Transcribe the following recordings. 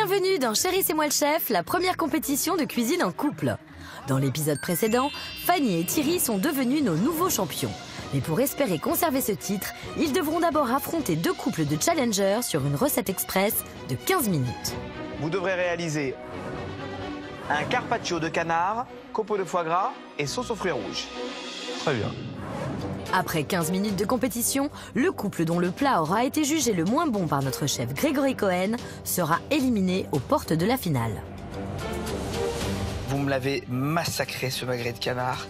Bienvenue dans Chérie, c'est moi le chef, la première compétition de cuisine en couple. Dans l'épisode précédent, Fanny et Thierry sont devenus nos nouveaux champions. Mais pour espérer conserver ce titre, ils devront d'abord affronter deux couples de challengers sur une recette express de 15 minutes. Vous devrez réaliser un carpaccio de canard, copeaux de foie gras et sauce aux fruits rouges. Très bien. Après 15 minutes de compétition, le couple dont le plat aura été jugé le moins bon par notre chef Grégory Cohen sera éliminé aux portes de la finale. Vous me l'avez massacré ce magret de canard.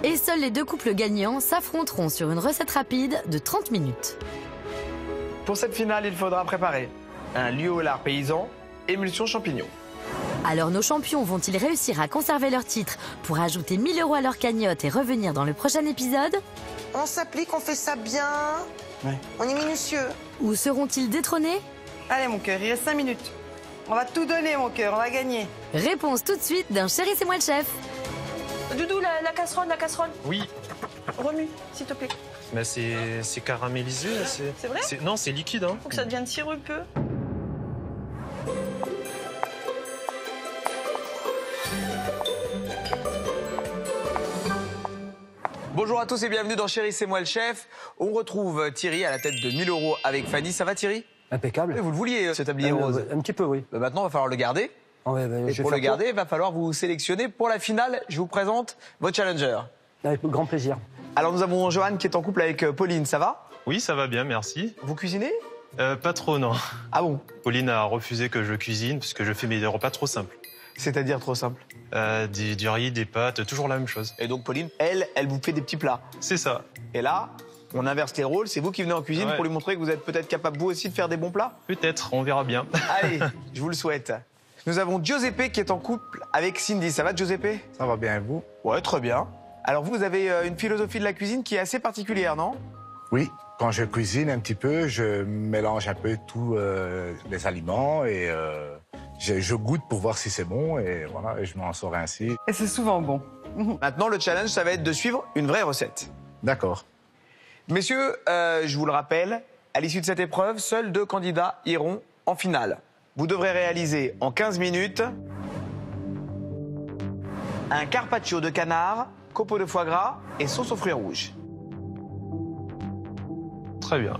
Et seuls les deux couples gagnants s'affronteront sur une recette rapide de 30 minutes. Pour cette finale, il faudra préparer un lieu au lard paysan, émulsion champignons. Alors nos champions vont-ils réussir à conserver leur titre pour ajouter 1000 € à leur cagnotte et revenir dans le prochain épisode? On s'applique, on fait ça bien. Ouais. On est minutieux. Ou seront-ils détrônés? Allez mon cœur, il reste 5 minutes. On va tout donner mon cœur, on va gagner. Réponse tout de suite dans Chérie, c'est moi le chef. Doudou, la casserole. Oui, Remue, s'il te plaît. mais c'est caramélisé. C'est vrai? Non, c'est liquide. Hein. Faut que ça devienne sirupeux. Bonjour à tous et bienvenue dans Chérie, c'est moi le chef. On retrouve Thierry à la tête de 1000 € avec Fanny. Ça va Thierry? Impeccable. Vous le vouliez, ce tablier rose? Un petit peu, oui. Maintenant, il va falloir le garder. Ouais, Et pour le garder, il va falloir vous sélectionner. Pour la finale, je vous présente votre challenger. Avec grand plaisir. Alors nous avons Johan qui est en couple avec Pauline, ça va? Oui, ça va bien, merci. Vous cuisinez? Pas trop, non. Ah bon? Pauline a refusé que je cuisine parce que je fais mes repas trop simples. C'est-à-dire trop simple. Du riz, des pâtes, toujours la même chose. Et donc Pauline, elle vous fait des petits plats. C'est ça. Et là, on inverse les rôles, c'est vous qui venez en cuisine Ouais. pour lui montrer que vous êtes peut-être capable vous aussi de faire des bons plats? Peut-être, on verra bien. Allez, je vous le souhaite. Nous avons Giuseppe qui est en couple avec Cindy. Ça va Giuseppe? Ça va bien et vous? Ouais, très bien. Alors vous avez une philosophie de la cuisine qui est assez particulière, non? Oui, quand je cuisine un petit peu, je mélange un peu tous les aliments et je goûte pour voir si c'est bon et voilà, et je m'en sors ainsi. Et c'est souvent bon. Maintenant, le challenge, ça va être de suivre une vraie recette. D'accord. Messieurs, je vous le rappelle, à l'issue de cette épreuve, seuls 2 candidats iront en finale. Vous devrez réaliser en 15 minutes un carpaccio de canard, copeaux de foie gras et sauce aux fruits rouges. Très bien.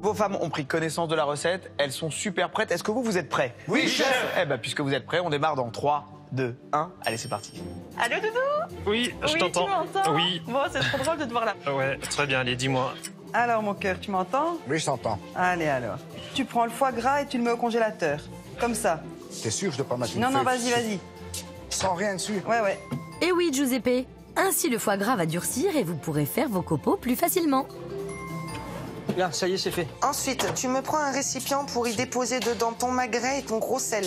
Vos femmes ont pris connaissance de la recette, elles sont super prêtes. Est-ce que vous êtes prêts? Oui, chef. Eh ben, puisque vous êtes prêts, on démarre dans 3, 2, 1. Allez, c'est parti. Allô Doudou? Oui, je Oui, t'entends. tu m'entends? Oui. Bon, c'est trop drôle de te voir là. Ouais, très bien, allez, dis-moi. Alors mon cœur, tu m'entends? Oui, je t'entends. Allez alors. Tu prends le foie gras et tu le mets au congélateur. Comme ça. T'es sûr que je dois pas mettre une Non, feuille vas-y, dessus? vas-y. Sans rien dessus? Ouais. Et oui, Giuseppe. Ainsi, le foie gras va durcir et vous pourrez faire vos copeaux plus facilement. Là, ça y est, c'est fait. Ensuite, tu me prends un récipient pour y déposer dedans ton magret et ton gros sel.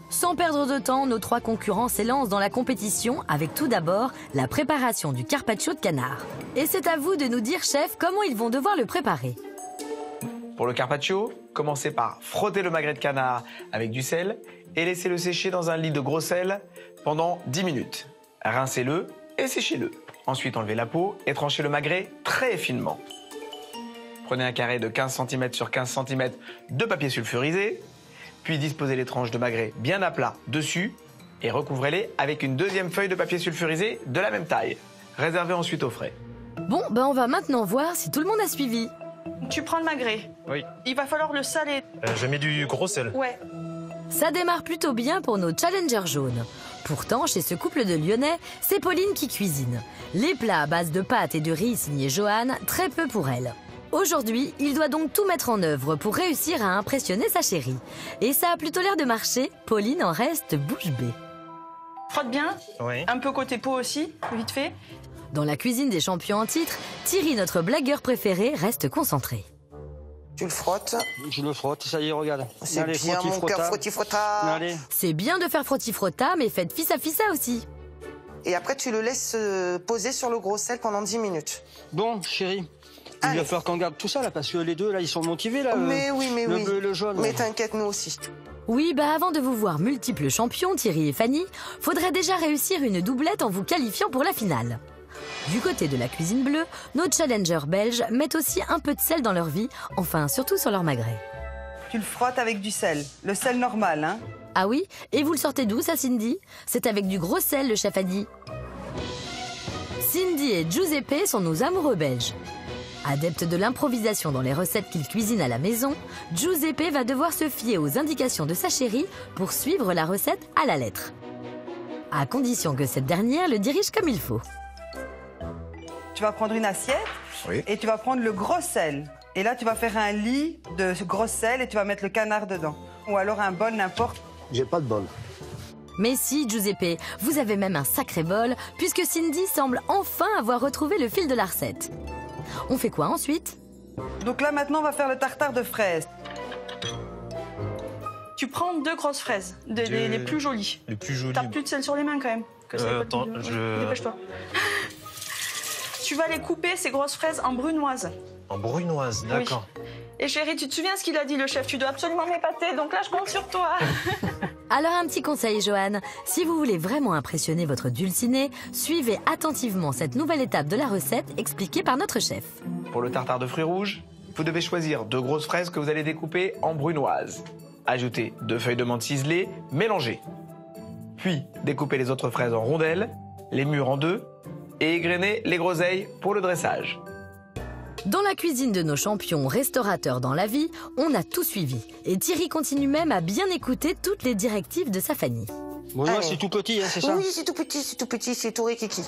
Sans perdre de temps, nos 3 concurrents s'élancent dans la compétition avec tout d'abord la préparation du carpaccio de canard. Et c'est à vous de nous dire, chef, comment ils vont devoir le préparer. Pour le carpaccio, commencez par frotter le magret de canard avec du sel et laissez-le sécher dans un lit de gros sel pendant 10 minutes. Rincez-le et séchez-le. Ensuite, enlevez la peau et tranchez le magret très finement. Prenez un carré de 15 cm sur 15 cm de papier sulfurisé, puis disposez les tranches de magret bien à plat dessus et recouvrez-les avec une deuxième feuille de papier sulfurisé de la même taille. Réservez ensuite au frais. Bon, on va maintenant voir si tout le monde a suivi. Tu prends le magret. Oui. Il va falloir le saler. Je mets du gros sel. Ouais. Ça démarre plutôt bien pour nos challengers jaunes. Pourtant, chez ce couple de Lyonnais, c'est Pauline qui cuisine. Les plats à base de pâtes et de riz signés Johan, très peu pour elle. Aujourd'hui, il doit donc tout mettre en œuvre pour réussir à impressionner sa chérie. Et ça a plutôt l'air de marcher, Pauline en reste bouche bée. Frotte bien. Oui. Un peu côté peau aussi, vite fait. Dans la cuisine des champions en titre, Thierry, notre blagueur préféré, reste concentré. Tu le frottes. Je le frotte, ça y est, regarde. C'est Allez, bien, mon cœur, frotti-frotta. Allez. C'est bien de faire frotti-frotta, mais faites fissa-fissa aussi. Et après, tu le laisses poser sur le gros sel pendant 10 minutes. Bon, chérie, il Allez. va falloir qu'on garde tout ça, là, parce que les deux, là, ils sont motivés, là. Mais oui, mais le oui. bleu et le jaune. Mais là. t'inquiète, nous aussi. Oui, avant de vous voir multiples champions, Thierry et Fanny, faudrait déjà réussir une doublette en vous qualifiant pour la finale. Du côté de la cuisine bleue, nos challengers belges mettent aussi un peu de sel dans leur vie, enfin surtout sur leur magret. Tu le frottes avec du sel. Le sel normal, hein. Ah oui? Et vous le sortez d'où, ça, Cindy? C'est avec du gros sel, le chef a dit. Cindy et Giuseppe sont nos amoureux belges. Adepte de l'improvisation dans les recettes qu'il cuisine à la maison, Giuseppe va devoir se fier aux indications de sa chérie pour suivre la recette à la lettre. À condition que cette dernière le dirige comme il faut. Tu vas prendre une assiette Oui. et tu vas prendre le gros sel. Et là, tu vas faire un lit de gros sel et tu vas mettre le canard dedans. Ou alors un bol, n'importe. J'ai pas de bol. Mais si, Giuseppe, vous avez même un sacré bol, puisque Cindy semble enfin avoir retrouvé le fil de la recette. On fait quoi ensuite? Donc là, maintenant, on va faire le tartare de fraises. Tu prends 2 grosses fraises, les plus jolies. Les plus jolis. T'as plus de sel sur les mains quand même. Que ça ait pas de Attends, boule. je... Dépêche-toi. Tu vas les couper, ces grosses fraises, en brunoise. En brunoise, d'accord. Oui. Et chérie, tu te souviens ce qu'il a dit, le chef? Tu dois absolument m'épater, donc là, je compte sur toi. Alors un petit conseil, Joanne. Si vous voulez vraiment impressionner votre dulcinée, suivez attentivement cette nouvelle étape de la recette expliquée par notre chef. Pour le tartare de fruits rouges, vous devez choisir 2 grosses fraises que vous allez découper en brunoise. Ajoutez 2 feuilles de menthe ciselées, mélangées. Puis, découpez les autres fraises en rondelles, les mûres en 2 et égrenez les groseilles pour le dressage. Dans la cuisine de nos champions restaurateurs dans la vie, on a tout suivi. Et Thierry continue même à bien écouter toutes les directives de sa Fanny. Bon, Allez. c'est tout petit, hein, c'est ça? Oui, c'est tout petit, c'est tout rikiki.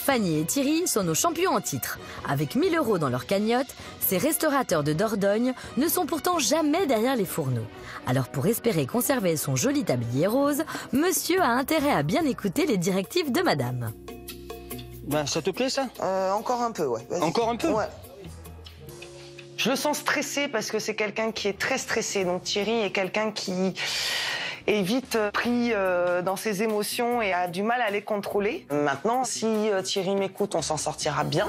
Fanny et Thierry sont nos champions en titre. Avec 1 000 € dans leur cagnotte, ces restaurateurs de Dordogne ne sont pourtant jamais derrière les fourneaux. Alors pour espérer conserver son joli tablier rose, monsieur a intérêt à bien écouter les directives de madame. Ben, ça te plaît, ça? Encore un peu, ouais. Vas-y. Encore un peu? Ouais. Je le sens stressé parce que c'est quelqu'un qui est très stressé. Donc Thierry est quelqu'un qui est vite pris dans ses émotions et a du mal à les contrôler. Maintenant, si Thierry m'écoute, on s'en sortira bien.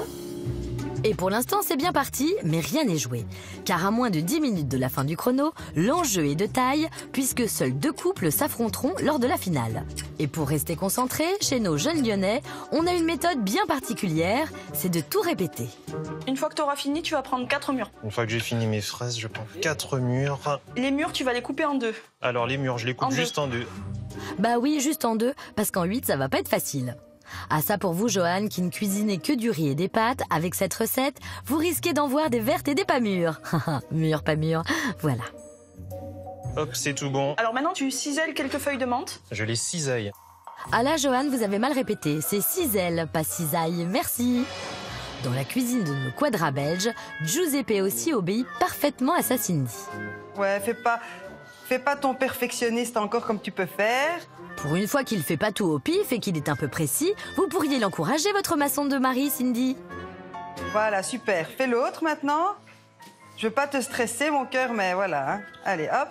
Et pour l'instant, c'est bien parti, mais rien n'est joué. Car à moins de 10 minutes de la fin du chrono, l'enjeu est de taille, puisque seuls 2 couples s'affronteront lors de la finale. Et pour rester concentré, chez nos jeunes Lyonnais, on a une méthode bien particulière, c'est de tout répéter. Une fois que tu auras fini, tu vas prendre 4 mûres. Une fois que j'ai fini mes fraises, je prends 4 mûres. Les mûres, tu vas les couper en 2. Alors les mûres, je les coupe En juste en 2. Bah oui, juste en 2, parce qu'en 8, ça va pas être facile. Ah ça pour vous, Johan, qui ne cuisinez que du riz et des pâtes, avec cette recette, vous risquez d'en voir des vertes et des pas mûres. Mûres, pas mûres, voilà. Hop, c'est tout bon. Alors maintenant, tu cisèles quelques feuilles de menthe. Je les cisaille. Ah là, Johan, vous avez mal répété, c'est ciselle, pas cisaille, merci. Dans la cuisine de nos quadras belges, Giuseppe aussi obéit parfaitement à sa Cindy. Ouais, fais pas ton perfectionniste encore comme tu peux faire. Pour une fois qu'il fait pas tout au pif et qu'il est un peu précis, vous pourriez l'encourager, votre maçon de mari, Cindy. Voilà, super. Fais l'autre maintenant. Je veux pas te stresser, mon cœur, mais voilà. Hein. Allez, hop.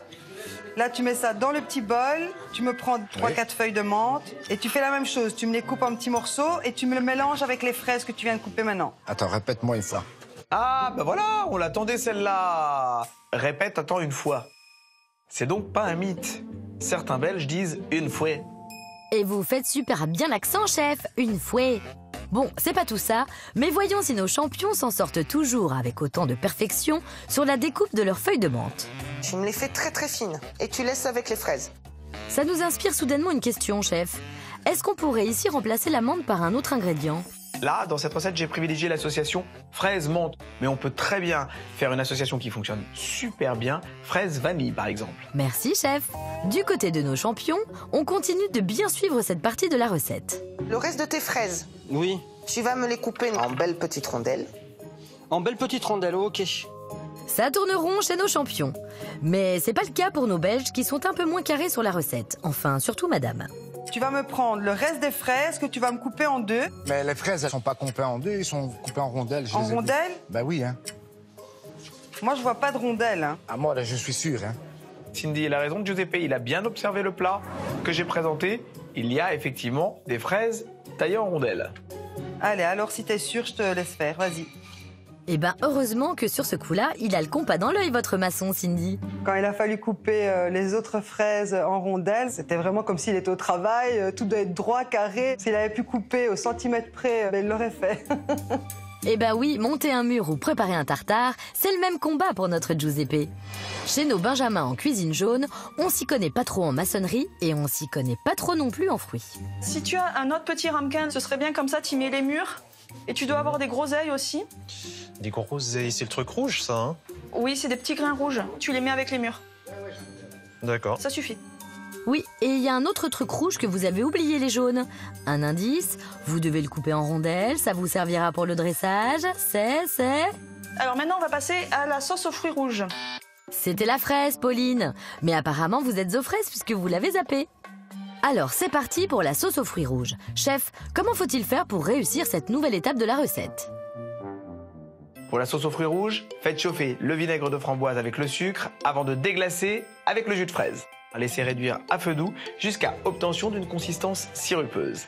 Là, tu mets ça dans le petit bol. Tu me prends 3-4 feuilles de menthe. Et tu fais la même chose. Tu me les coupes en petits morceaux et tu me le mélanges avec les fraises que tu viens de couper maintenant. Attends, répète-moi une fois. Ah, bah voilà, on l'attendait celle-là. Répète, attends une fois. C'est donc pas un mythe. Certains Belges disent une fouet. Et vous faites super bien l'accent, chef, une fouet. Bon, c'est pas tout ça, mais voyons si nos champions s'en sortent toujours avec autant de perfection sur la découpe de leurs feuilles de menthe. Tu me les fais très très fines et tu laisses avec les fraises. Ça nous inspire soudainement une question, chef. Est-ce qu'on pourrait ici remplacer la menthe par un autre ingrédient ? Là, dans cette recette, j'ai privilégié l'association fraise-menthe. Mais on peut très bien faire une association qui fonctionne super bien, fraise-vanille par exemple. Merci, chef. Du côté de nos champions, on continue de bien suivre cette partie de la recette. Le reste de tes fraises, Oui. tu vas me les couper en belles petites rondelles. En belle petite rondelle, ok. Ça tourne rond chez nos champions. Mais c'est pas le cas pour nos Belges qui sont un peu moins carrés sur la recette. Enfin, surtout madame. Tu vas me prendre le reste des fraises que tu vas me couper en 2. Mais les fraises, elles sont pas coupées en 2, elles sont coupées en rondelles. En rondelles ? Ben oui, hein. Moi, je vois pas de rondelles. Hein. À moi, là, je suis sûr, hein. Cindy, il a raison, Giuseppe, il a bien observé le plat que j'ai présenté. Il y a effectivement des fraises taillées en rondelles. Allez, alors si t'es sûr, je te laisse faire. Vas-y. Eh ben, heureusement que sur ce coup-là, il a le compas dans l'œil, votre maçon, Cindy. Quand il a fallu couper les autres fraises en rondelles, c'était vraiment comme s'il était au travail. Tout doit être droit, carré. S'il avait pu couper au centimètre près, il l'aurait fait. Eh ben oui, monter un mur ou préparer un tartare, c'est le même combat pour notre Giuseppe. Chez nos Benjamins en cuisine jaune, on s'y connaît pas trop en maçonnerie et on s'y connaît pas trop non plus en fruits. Si tu as un autre petit ramequin, ce serait bien comme ça, tu mets les murs. Et tu dois avoir des groseilles aussi. Des groseilles, c'est le truc rouge, ça, hein? Oui, c'est des petits grains rouges. Tu les mets avec les murs. D'accord. Ça suffit. Oui, et il y a un autre truc rouge que vous avez oublié les jaunes. Un indice, vous devez le couper en rondelles, ça vous servira pour le dressage, c'est... Alors maintenant, on va passer à la sauce aux fruits rouges. C'était la fraise, Pauline. Mais apparemment, vous êtes aux fraises puisque vous l'avez zappée. Alors, c'est parti pour la sauce aux fruits rouges. Chef, comment faut-il faire pour réussir cette nouvelle étape de la recette? Pour la sauce aux fruits rouges, faites chauffer le vinaigre de framboise avec le sucre avant de déglacer avec le jus de fraise. Laissez réduire à feu doux jusqu'à obtention d'une consistance sirupeuse.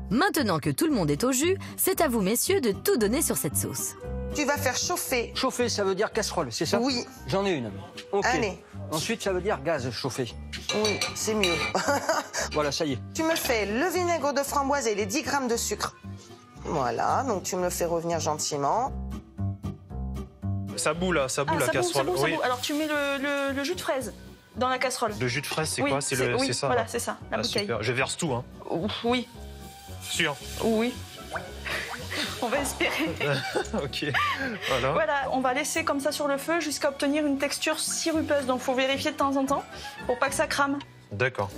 Maintenant que tout le monde est au jus, c'est à vous, messieurs, de tout donner sur cette sauce. Tu vas faire chauffer. Chauffer, ça veut dire casserole, c'est ça? Oui. J'en ai une. Ok. Allez. Ensuite, ça veut dire gaz chauffé. Oui, c'est mieux. Voilà, ça y est. Tu me fais le vinaigre de framboise et les 10 grammes de sucre. Voilà, donc tu me le fais revenir gentiment. Ça bout là, ça bout la casserole. Ça bout. Alors tu mets le jus de fraise dans la casserole. Le jus de fraise, c'est Oui, quoi? c'est ça? Voilà, là c'est ça, la Ah, bouteille. super. Je verse tout, hein? Oui, Sûr. oui. On va espérer. Ok. Voilà. Voilà, on va laisser comme ça sur le feu jusqu'à obtenir une texture sirupeuse. Donc faut vérifier de temps en temps pour pas que ça crame. D'accord.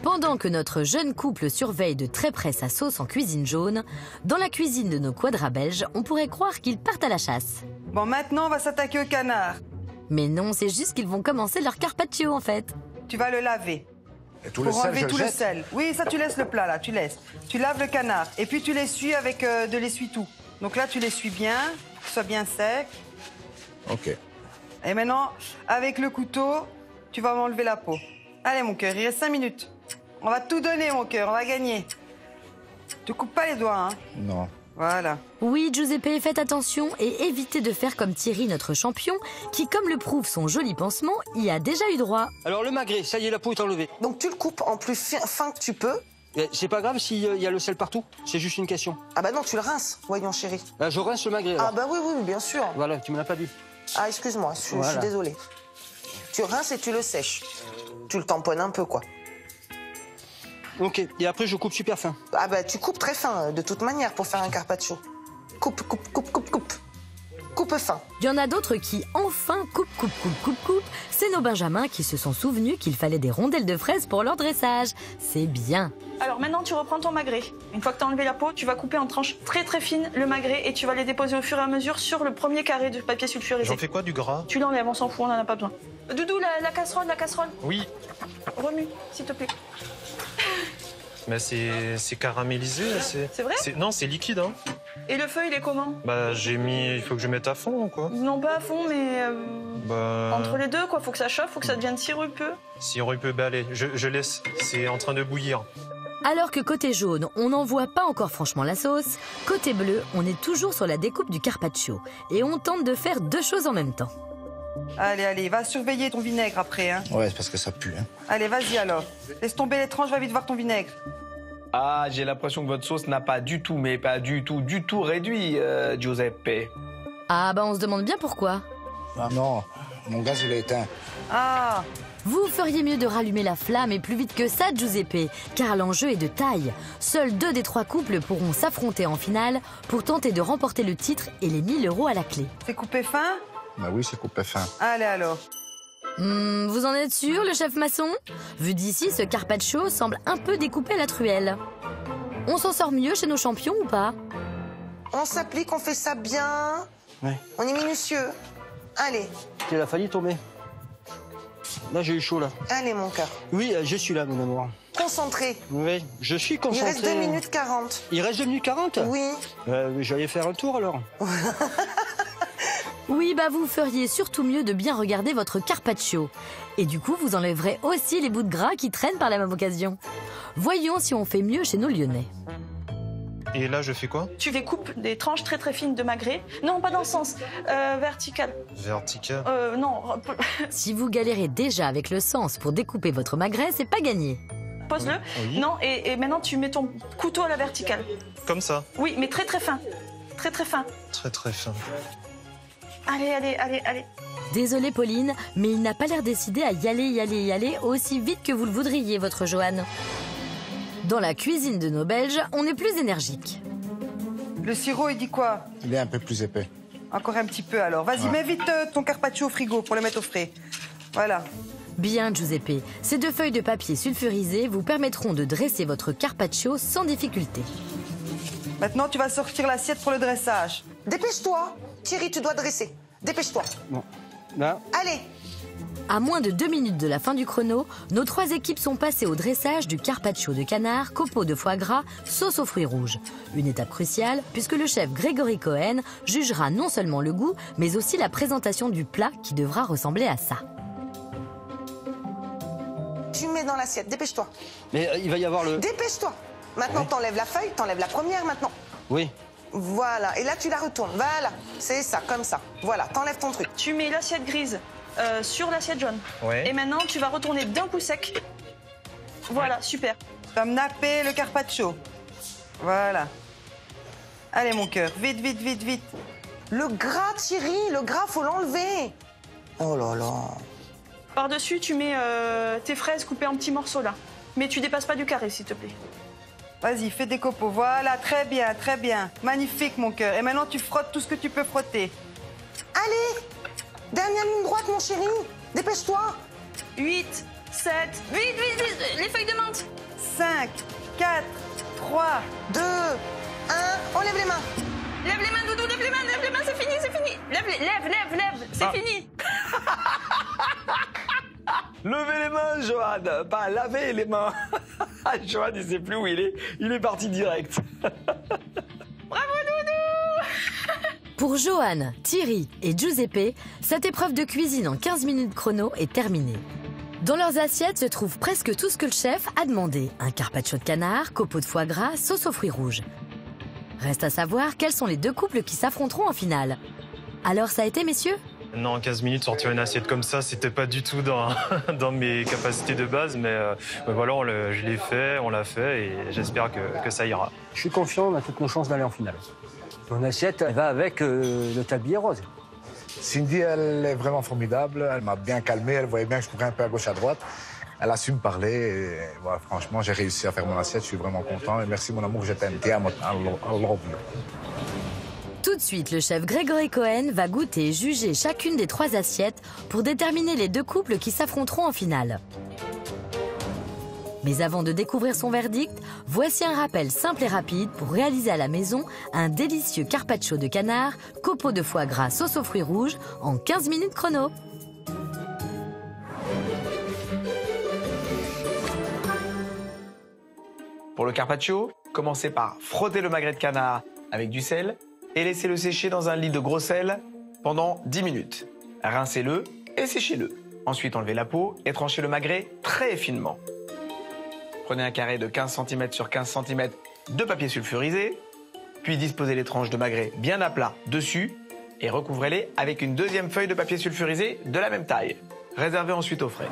Pendant que notre jeune couple surveille de très près sa sauce en cuisine jaune, dans la cuisine de nos quadras belges, on pourrait croire qu'ils partent à la chasse. Bon, maintenant, on va s'attaquer au canard. Mais non, c'est juste qu'ils vont commencer leur carpaccio en fait. Tu vas le laver. Et tout Pour le sel, enlever je tout le le jette. sel. Oui, ça, tu laisses le plat, là, tu laisses. Tu laves le canard. Et puis, tu l'essuies avec de l'essuie-tout. Donc là, tu l'essuies bien, que ce soit bien sec. Ok. Et maintenant, avec le couteau, tu vas m'enlever la peau. Allez, mon cœur, il reste 5 minutes. On va tout donner, mon cœur, on va gagner. Tu coupes pas les doigts, hein. Non. Voilà. Oui, Giuseppe, faites attention et évitez de faire comme Thierry, notre champion, qui, comme le prouve son joli pansement, y a déjà eu droit. Alors, le magret, ça y est, la peau est enlevée. Donc tu le coupes en plus fin que tu peux. C'est pas grave s'il y a le sel partout? C'est juste une question. Ah bah non, tu le rinces, voyons chérie. Je rince le magret, alors. Ah bah oui, bien sûr. Voilà, tu me l'as pas dit. Ah, excuse-moi, je Voilà. suis désolée. Tu rinces et tu le sèches. Tu le tamponnes un peu, quoi. Ok, et après, je coupe super fin. Ah bah tu coupes très fin, de toute manière, pour faire un carpaccio. Coupe. Coupe fin. Il y en a d'autres qui, enfin, coupe. C'est nos Benjamins qui se sont souvenus qu'il fallait des rondelles de fraises pour leur dressage. C'est bien. Alors maintenant, tu reprends ton magret. Une fois que tu as enlevé la peau, tu vas couper en tranches très très fines le magret et tu vas les déposer au fur et à mesure sur le premier carré de papier sulfurisé. J'en fais quoi, du gras? Tu l'enlèves, on s'en fout, on n'en a pas besoin. Doudou, la casserole. Oui. Remue, s'il te plaît. Mais c'est caramélisé. C'est vrai? Non, c'est liquide, hein. Et le feu, il est comment? Bah, il faut que je mette à fond, ou quoi? Non, pas à fond, mais Bah... entre les deux, quoi. Faut que ça chauffe, faut que ça devienne sirupeux. Si on peut, bah allez, je laisse. C'est en train de bouillir. Alors que côté jaune, on n'en voit pas encore franchement la sauce, côté bleu, on est toujours sur la découpe du carpaccio. Et on tente de faire deux choses en même temps. Allez, va surveiller ton vinaigre après, hein. Ouais, c'est parce que ça pue, hein. Allez, vas-y alors. Laisse tomber les tranches, va vite voir ton vinaigre. Ah, j'ai l'impression que votre sauce n'a pas du tout réduit, Giuseppe. Ah bah on se demande bien pourquoi. Ah non, mon gaz, il est éteint. Ah, Vous feriez mieux de rallumer la flamme et plus vite que ça, Giuseppe, car l'enjeu est de taille. Seuls 2 des 3 couples pourront s'affronter en finale pour tenter de remporter le titre et les 1 000 € à la clé. c'est coupé fin? Bah oui, c'est coupé fin. Allez alors. Vous en êtes sûr, le chef maçon? Vu d'ici, ce carpaccio semble un peu découpé à la truelle. On s'en sort mieux chez nos champions ou pas? On s'applique, on fait ça bien. Ouais. On est minutieux. Allez, Il a failli tomber. Là, j'ai eu chaud, là. allez mon cœur. Oui, je suis là, mon amour. Concentré. Oui, je suis Il concentré. reste 2 minutes 40. Il reste 2 minutes 40? Oui. J'allais faire un tour, alors. Oui, bah vous feriez surtout mieux de bien regarder votre carpaccio. Et du coup, vous enlèverez aussi les bouts de gras qui traînent par la même occasion. Voyons si on fait mieux chez nos Lyonnais. Et là, je fais quoi? Tu découpes des tranches très très fines de magret. Non, pas dans le sens vertical. Vertical. Non, Si vous galérez déjà avec le sens pour découper votre magret, c'est pas gagné. pose-le. Oui. Non, et maintenant tu mets ton couteau à la verticale. Comme ça. Oui, mais très très fin. très très fin. Très très fin. Allez, allez, allez, allez. Désolée Pauline, mais il n'a pas l'air décidé à y aller aussi vite que vous le voudriez, votre Johan. Dans la cuisine de nos Belges, on est plus énergique. Le sirop, il dit quoi? Il est un peu plus épais. Encore un petit peu alors. Vas-y, mets vite ton carpaccio au frigo pour le mettre au frais. Voilà. Bien Giuseppe, ces 2 feuilles de papier sulfurisé vous permettront de dresser votre carpaccio sans difficulté. Maintenant, tu vas sortir l'assiette pour le dressage. Dépêche-toi. Thierry, tu dois dresser. Dépêche-toi. Bon. Là, Allez. À moins de 2 minutes de la fin du chrono, nos 3 équipes sont passées au dressage du carpaccio de canard, copeaux de foie gras, sauce aux fruits rouges. Une étape cruciale puisque le chef Grégory Cohen jugera non seulement le goût, mais aussi la présentation du plat qui devra ressembler à ça. Tu mets dans l'assiette. Dépêche-toi. mais il va y avoir le... Dépêche-toi. Maintenant, t'enlèves la feuille, t'enlèves la première maintenant. Oui. Voilà. Et là, tu la retournes. Voilà. C'est ça, comme ça. Voilà. T'enlèves ton truc. Tu mets l'assiette grise sur l'assiette jaune. Ouais. Et maintenant, tu vas retourner d'un coup sec. Voilà, super. Tu vas me napper le carpaccio. Voilà. Allez, mon cœur. Vite, vite, vite, vite. Le gras, Thierry, le gras, faut l'enlever. Oh là là. Par-dessus, tu mets tes fraises coupées en petits morceaux là. Mais tu dépasses pas du carré, s'il te plaît. Vas-y, fais des copeaux. Voilà, très bien, très bien. Magnifique, mon cœur. Et maintenant, tu frottes tout ce que tu peux frotter. Allez. Dernière ligne droite, mon chéri. Dépêche-toi. 8, 7, vite, vite, vite, les feuilles de menthe. 5, 4, 3. 2, 1. Enlève les mains. Lève les mains, Doudou, lève les mains, c'est fini, c'est fini. Lève, c'est fini. Levez les mains, Johan. Pas laver les mains. Johan, il sait plus où il est. Il est parti direct. Bravo, Doudou. Pour Johan, Thierry et Giuseppe, cette épreuve de cuisine en 15 minutes chrono est terminée. Dans leurs assiettes se trouve presque tout ce que le chef a demandé. Un carpaccio de canard, copeaux de foie gras, sauce aux fruits rouges. Reste à savoir quels sont les 2 couples qui s'affronteront en finale. Alors ça a été, messieurs? Non, en 15 minutes, sortir une assiette comme ça, c'était pas du tout dans, dans mes capacités de base, mais voilà, je l'ai fait, on l'a fait et j'espère que ça ira. Je suis confiant, on a toutes nos chances d'aller en finale. Mon assiette, elle va avec le tablier rose. Cindy, elle est vraiment formidable. Elle m'a bien calmé. Elle voyait bien que je courais un peu à gauche, à droite. Elle a su me parler. Et voilà, franchement, j'ai réussi à faire mon assiette. Je suis vraiment content. Et merci, mon amour, je t'aime. I love you. Tout de suite, le chef Grégory Cohen va goûter et juger chacune des 3 assiettes pour déterminer les 2 couples qui s'affronteront en finale. Mais avant de découvrir son verdict, voici un rappel simple et rapide pour réaliser à la maison un délicieux carpaccio de canard, copeaux de foie gras, sauce aux fruits rouges en 15 minutes chrono. Pour le carpaccio, commencez par frotter le magret de canard avec du sel et laissez-le sécher dans un lit de gros sel pendant 10 minutes. Rincez-le et séchez-le. Ensuite, enlevez la peau et tranchez le magret très finement. Prenez un carré de 15 cm sur 15 cm de papier sulfurisé, puis disposez les tranches de magret bien à plat dessus et recouvrez-les avec une 2e feuille de papier sulfurisé de la même taille. Réservez ensuite au frais.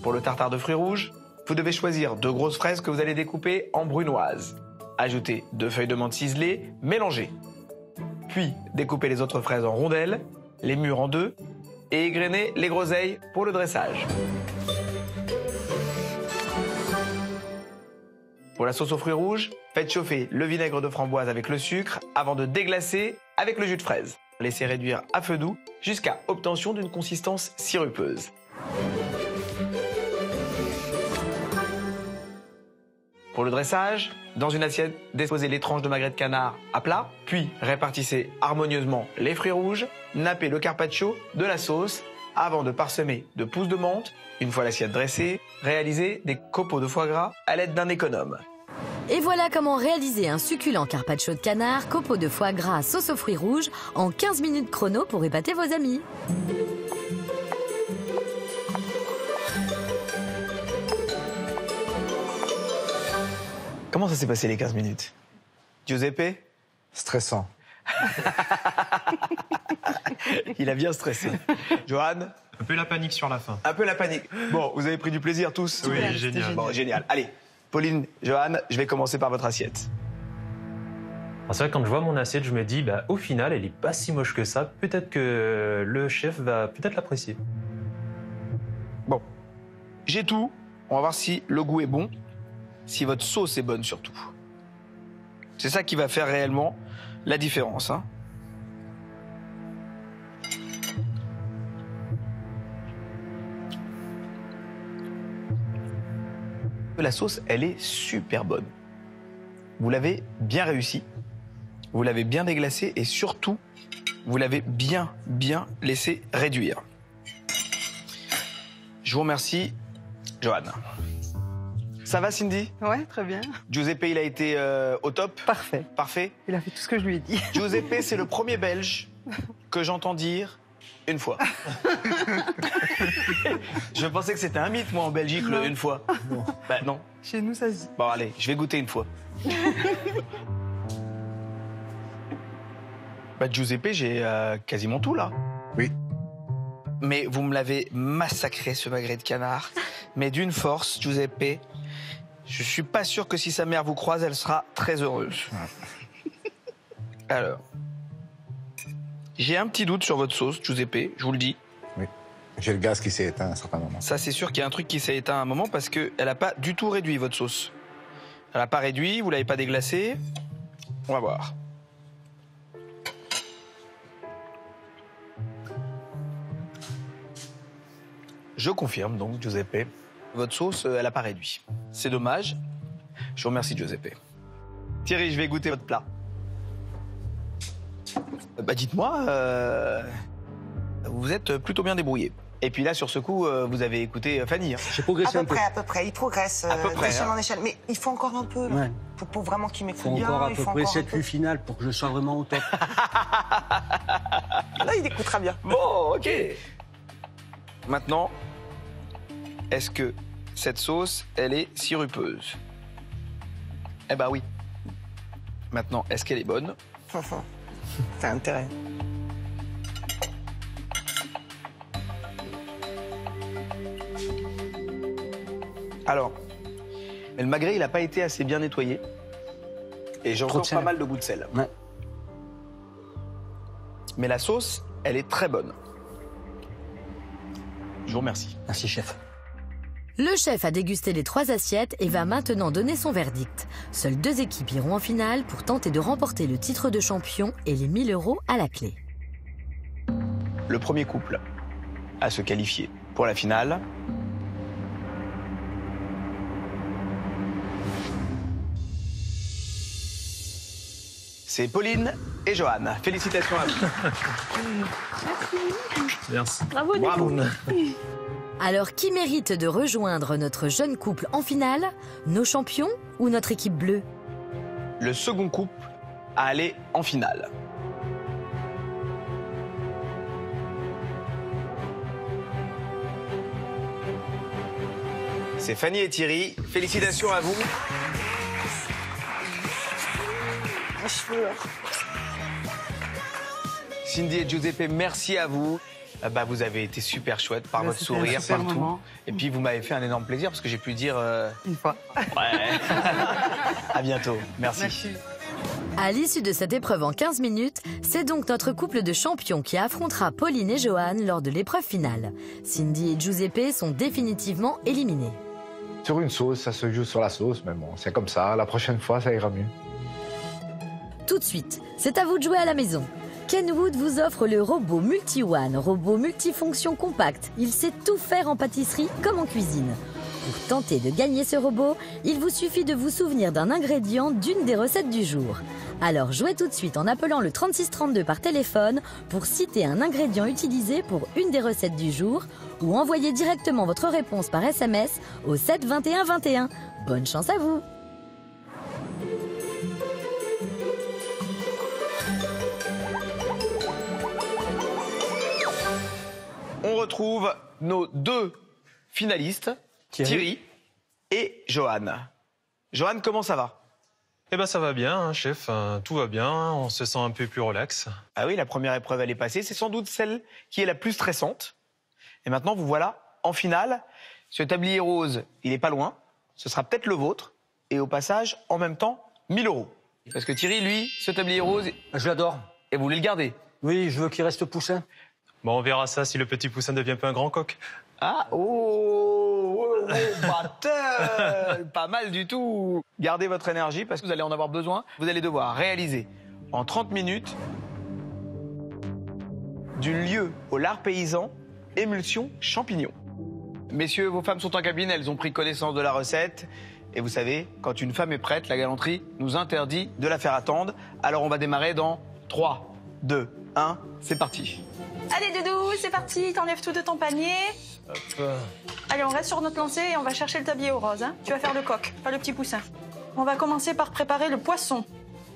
Pour le tartare de fruits rouges, vous devez choisir 2 grosses fraises que vous allez découper en brunoise. Ajoutez 2 feuilles de menthe ciselées, mélangez. Puis découpez les autres fraises en rondelles, les mûres en 2 et égrenez les groseilles pour le dressage. Pour la sauce aux fruits rouges, faites chauffer le vinaigre de framboise avec le sucre avant de déglacer avec le jus de fraise. Laissez réduire à feu doux jusqu'à obtention d'une consistance sirupeuse. Pour le dressage, dans une assiette, disposez les tranches de magret de canard à plat, puis répartissez harmonieusement les fruits rouges, nappez le carpaccio de la sauce avant de parsemer de pousses de menthe. Une fois l'assiette dressée, réalisez des copeaux de foie gras à l'aide d'un économe. Et voilà comment réaliser un succulent carpaccio de canard, copeaux de foie gras, sauce aux fruits rouges en 15 minutes chrono pour épater vos amis. Comment ça s'est passé les 15 minutes? Giuseppe? Stressant. Il a bien stressé. Johan? Un peu la panique sur la fin. Un peu la panique. Bon, vous avez pris du plaisir tous? Oui, génial. Bon, génial. Allez, Pauline, Johan, je vais commencer par votre assiette. Alors, c'est vrai, quand je vois mon assiette, je me dis, bah, au final, elle est pas si moche que ça. Peut-être que le chef va peut-être l'apprécier. Bon, j'ai tout. On va voir si le goût est bon, si votre sauce est bonne surtout. C'est ça qui va faire réellement la différence, hein. La sauce, elle est super bonne. Vous l'avez bien réussi, vous l'avez bien déglacée et surtout, vous l'avez bien laissé réduire. Je vous remercie, Johan. Ça va, Cindy? Ouais, très bien. Giuseppe, il a été au top? Parfait. Parfait. Il a fait tout ce que je lui ai dit. Giuseppe, c'est le premier Belge que j'entends dire une fois. Je pensais que c'était un mythe, moi, en Belgique, le une fois. Non. Bah non. Chez nous, ça se dit. Bon, allez, je vais goûter une fois. Bah, Giuseppe, j'ai quasiment tout, là. Oui. Mais vous me l'avez massacré, ce magret de canard. Mais d'une force, Giuseppe. Je suis pas sûr que si sa mère vous croise, elle sera très heureuse. Alors, j'ai un petit doute sur votre sauce, Giuseppe, je vous le dis. Oui. J'ai le gaz qui s'est éteint à un certain moment. Ça, c'est sûr qu'il y a un truc qui s'est éteint à un moment parce qu'elle n'a pas du tout réduit votre sauce. Elle n'a pas réduit, vous l'avez pas déglacée. On va voir. Je confirme donc, Giuseppe, votre sauce, elle n'a pas réduit. C'est dommage. Je vous remercie, Giuseppe. Thierry, je vais goûter votre plat. Bah dites-moi, vous êtes plutôt bien débrouillé. Et puis là, sur ce coup, vous avez écouté Fanny. Hein. J'ai progressé un peu. À peu près. Il progresse À peu près, d'échelle hein. en échelle. Mais il faut encore un peu, là. Ouais. Pour vraiment qu'il m'écoute Faut bien. encore à il peu faut près encore un 7-8 finales pour que je sois vraiment au top. Là, il écoutera bien. Bon, ok. Maintenant, est-ce que cette sauce, elle est sirupeuse? Eh ben oui. Maintenant, est-ce qu'elle est bonne? T'as intérêt. Alors, le magret, il n'a pas été assez bien nettoyé. Et j'ai Trop de encore sel. pas mal de goût de sel. Ouais. Mais la sauce, elle est très bonne. Je vous remercie. Merci, chef. Le chef a dégusté les 3 assiettes et va maintenant donner son verdict. Seules 2 équipes iront en finale pour tenter de remporter le titre de champion et les 1000 € à la clé. Le premier couple à se qualifier pour la finale. C'est Pauline et Johan. Félicitations à vous. Merci. Bravo, Nico. Bravo. Alors, qui mérite de rejoindre notre jeune couple en finale? Nos champions ou notre équipe bleue? Le second couple à aller en finale. C'est Fanny et Thierry. Félicitations à vous. Cindy et Giuseppe, merci à vous. Vous avez été super chouette par votre C'était un sourire, super par tout. moment. Et puis vous m'avez fait un énorme plaisir parce que j'ai pu dire Une fois. ouais. À bientôt. Merci. À l'issue de cette épreuve en 15 minutes, c'est donc notre couple de champions qui affrontera Pauline et Johan lors de l'épreuve finale. Cindy et Giuseppe sont définitivement éliminés. Sur une sauce, ça se joue sur la sauce, mais bon, c'est comme ça. La prochaine fois, ça ira mieux. Tout de suite, c'est à vous de jouer à la maison. Kenwood vous offre le robot Multi-One, robot multifonction compact. Il sait tout faire en pâtisserie comme en cuisine. Pour tenter de gagner ce robot, il vous suffit de vous souvenir d'un ingrédient d'une des recettes du jour. Alors jouez tout de suite en appelant le 3632 par téléphone pour citer un ingrédient utilisé pour une des recettes du jour ou envoyez directement votre réponse par SMS au 7 21 21. Bonne chance à vous! On retrouve nos 2 finalistes, Thierry et Johan. Johan, comment ça va? Eh ben ça va bien, hein, chef. Tout va bien. On se sent un peu plus relax. Ah oui, la première épreuve, elle est passée. C'est sans doute celle qui est la plus stressante. Et maintenant, vous voilà en finale. Ce tablier rose, il est pas loin. Ce sera peut-être le vôtre. Et au passage, en même temps, 1 000 €. Parce que Thierry, lui, ce tablier rose, Je l'adore. et vous voulez le garder. Oui, je veux qu'il reste poussin. Bon, on verra ça si le petit poussin ne devient pas un grand coq. Ah, oh, battle. Pas mal du tout. Gardez votre énergie parce que vous allez en avoir besoin. Vous allez devoir réaliser en 30 minutes du lieu au lard paysan, émulsion champignon. Messieurs, vos femmes sont en cabine, elles ont pris connaissance de la recette. Et vous savez, quand une femme est prête, la galanterie nous interdit de la faire attendre. Alors on va démarrer dans 3, 2, 1, c'est parti. Allez Doudou, c'est parti, t'enlèves tout de ton panier. Allez, on reste sur notre lancée et on va chercher le tablier au rose. Hein. Tu vas faire le coq, pas le petit poussin. On va commencer par préparer le poisson.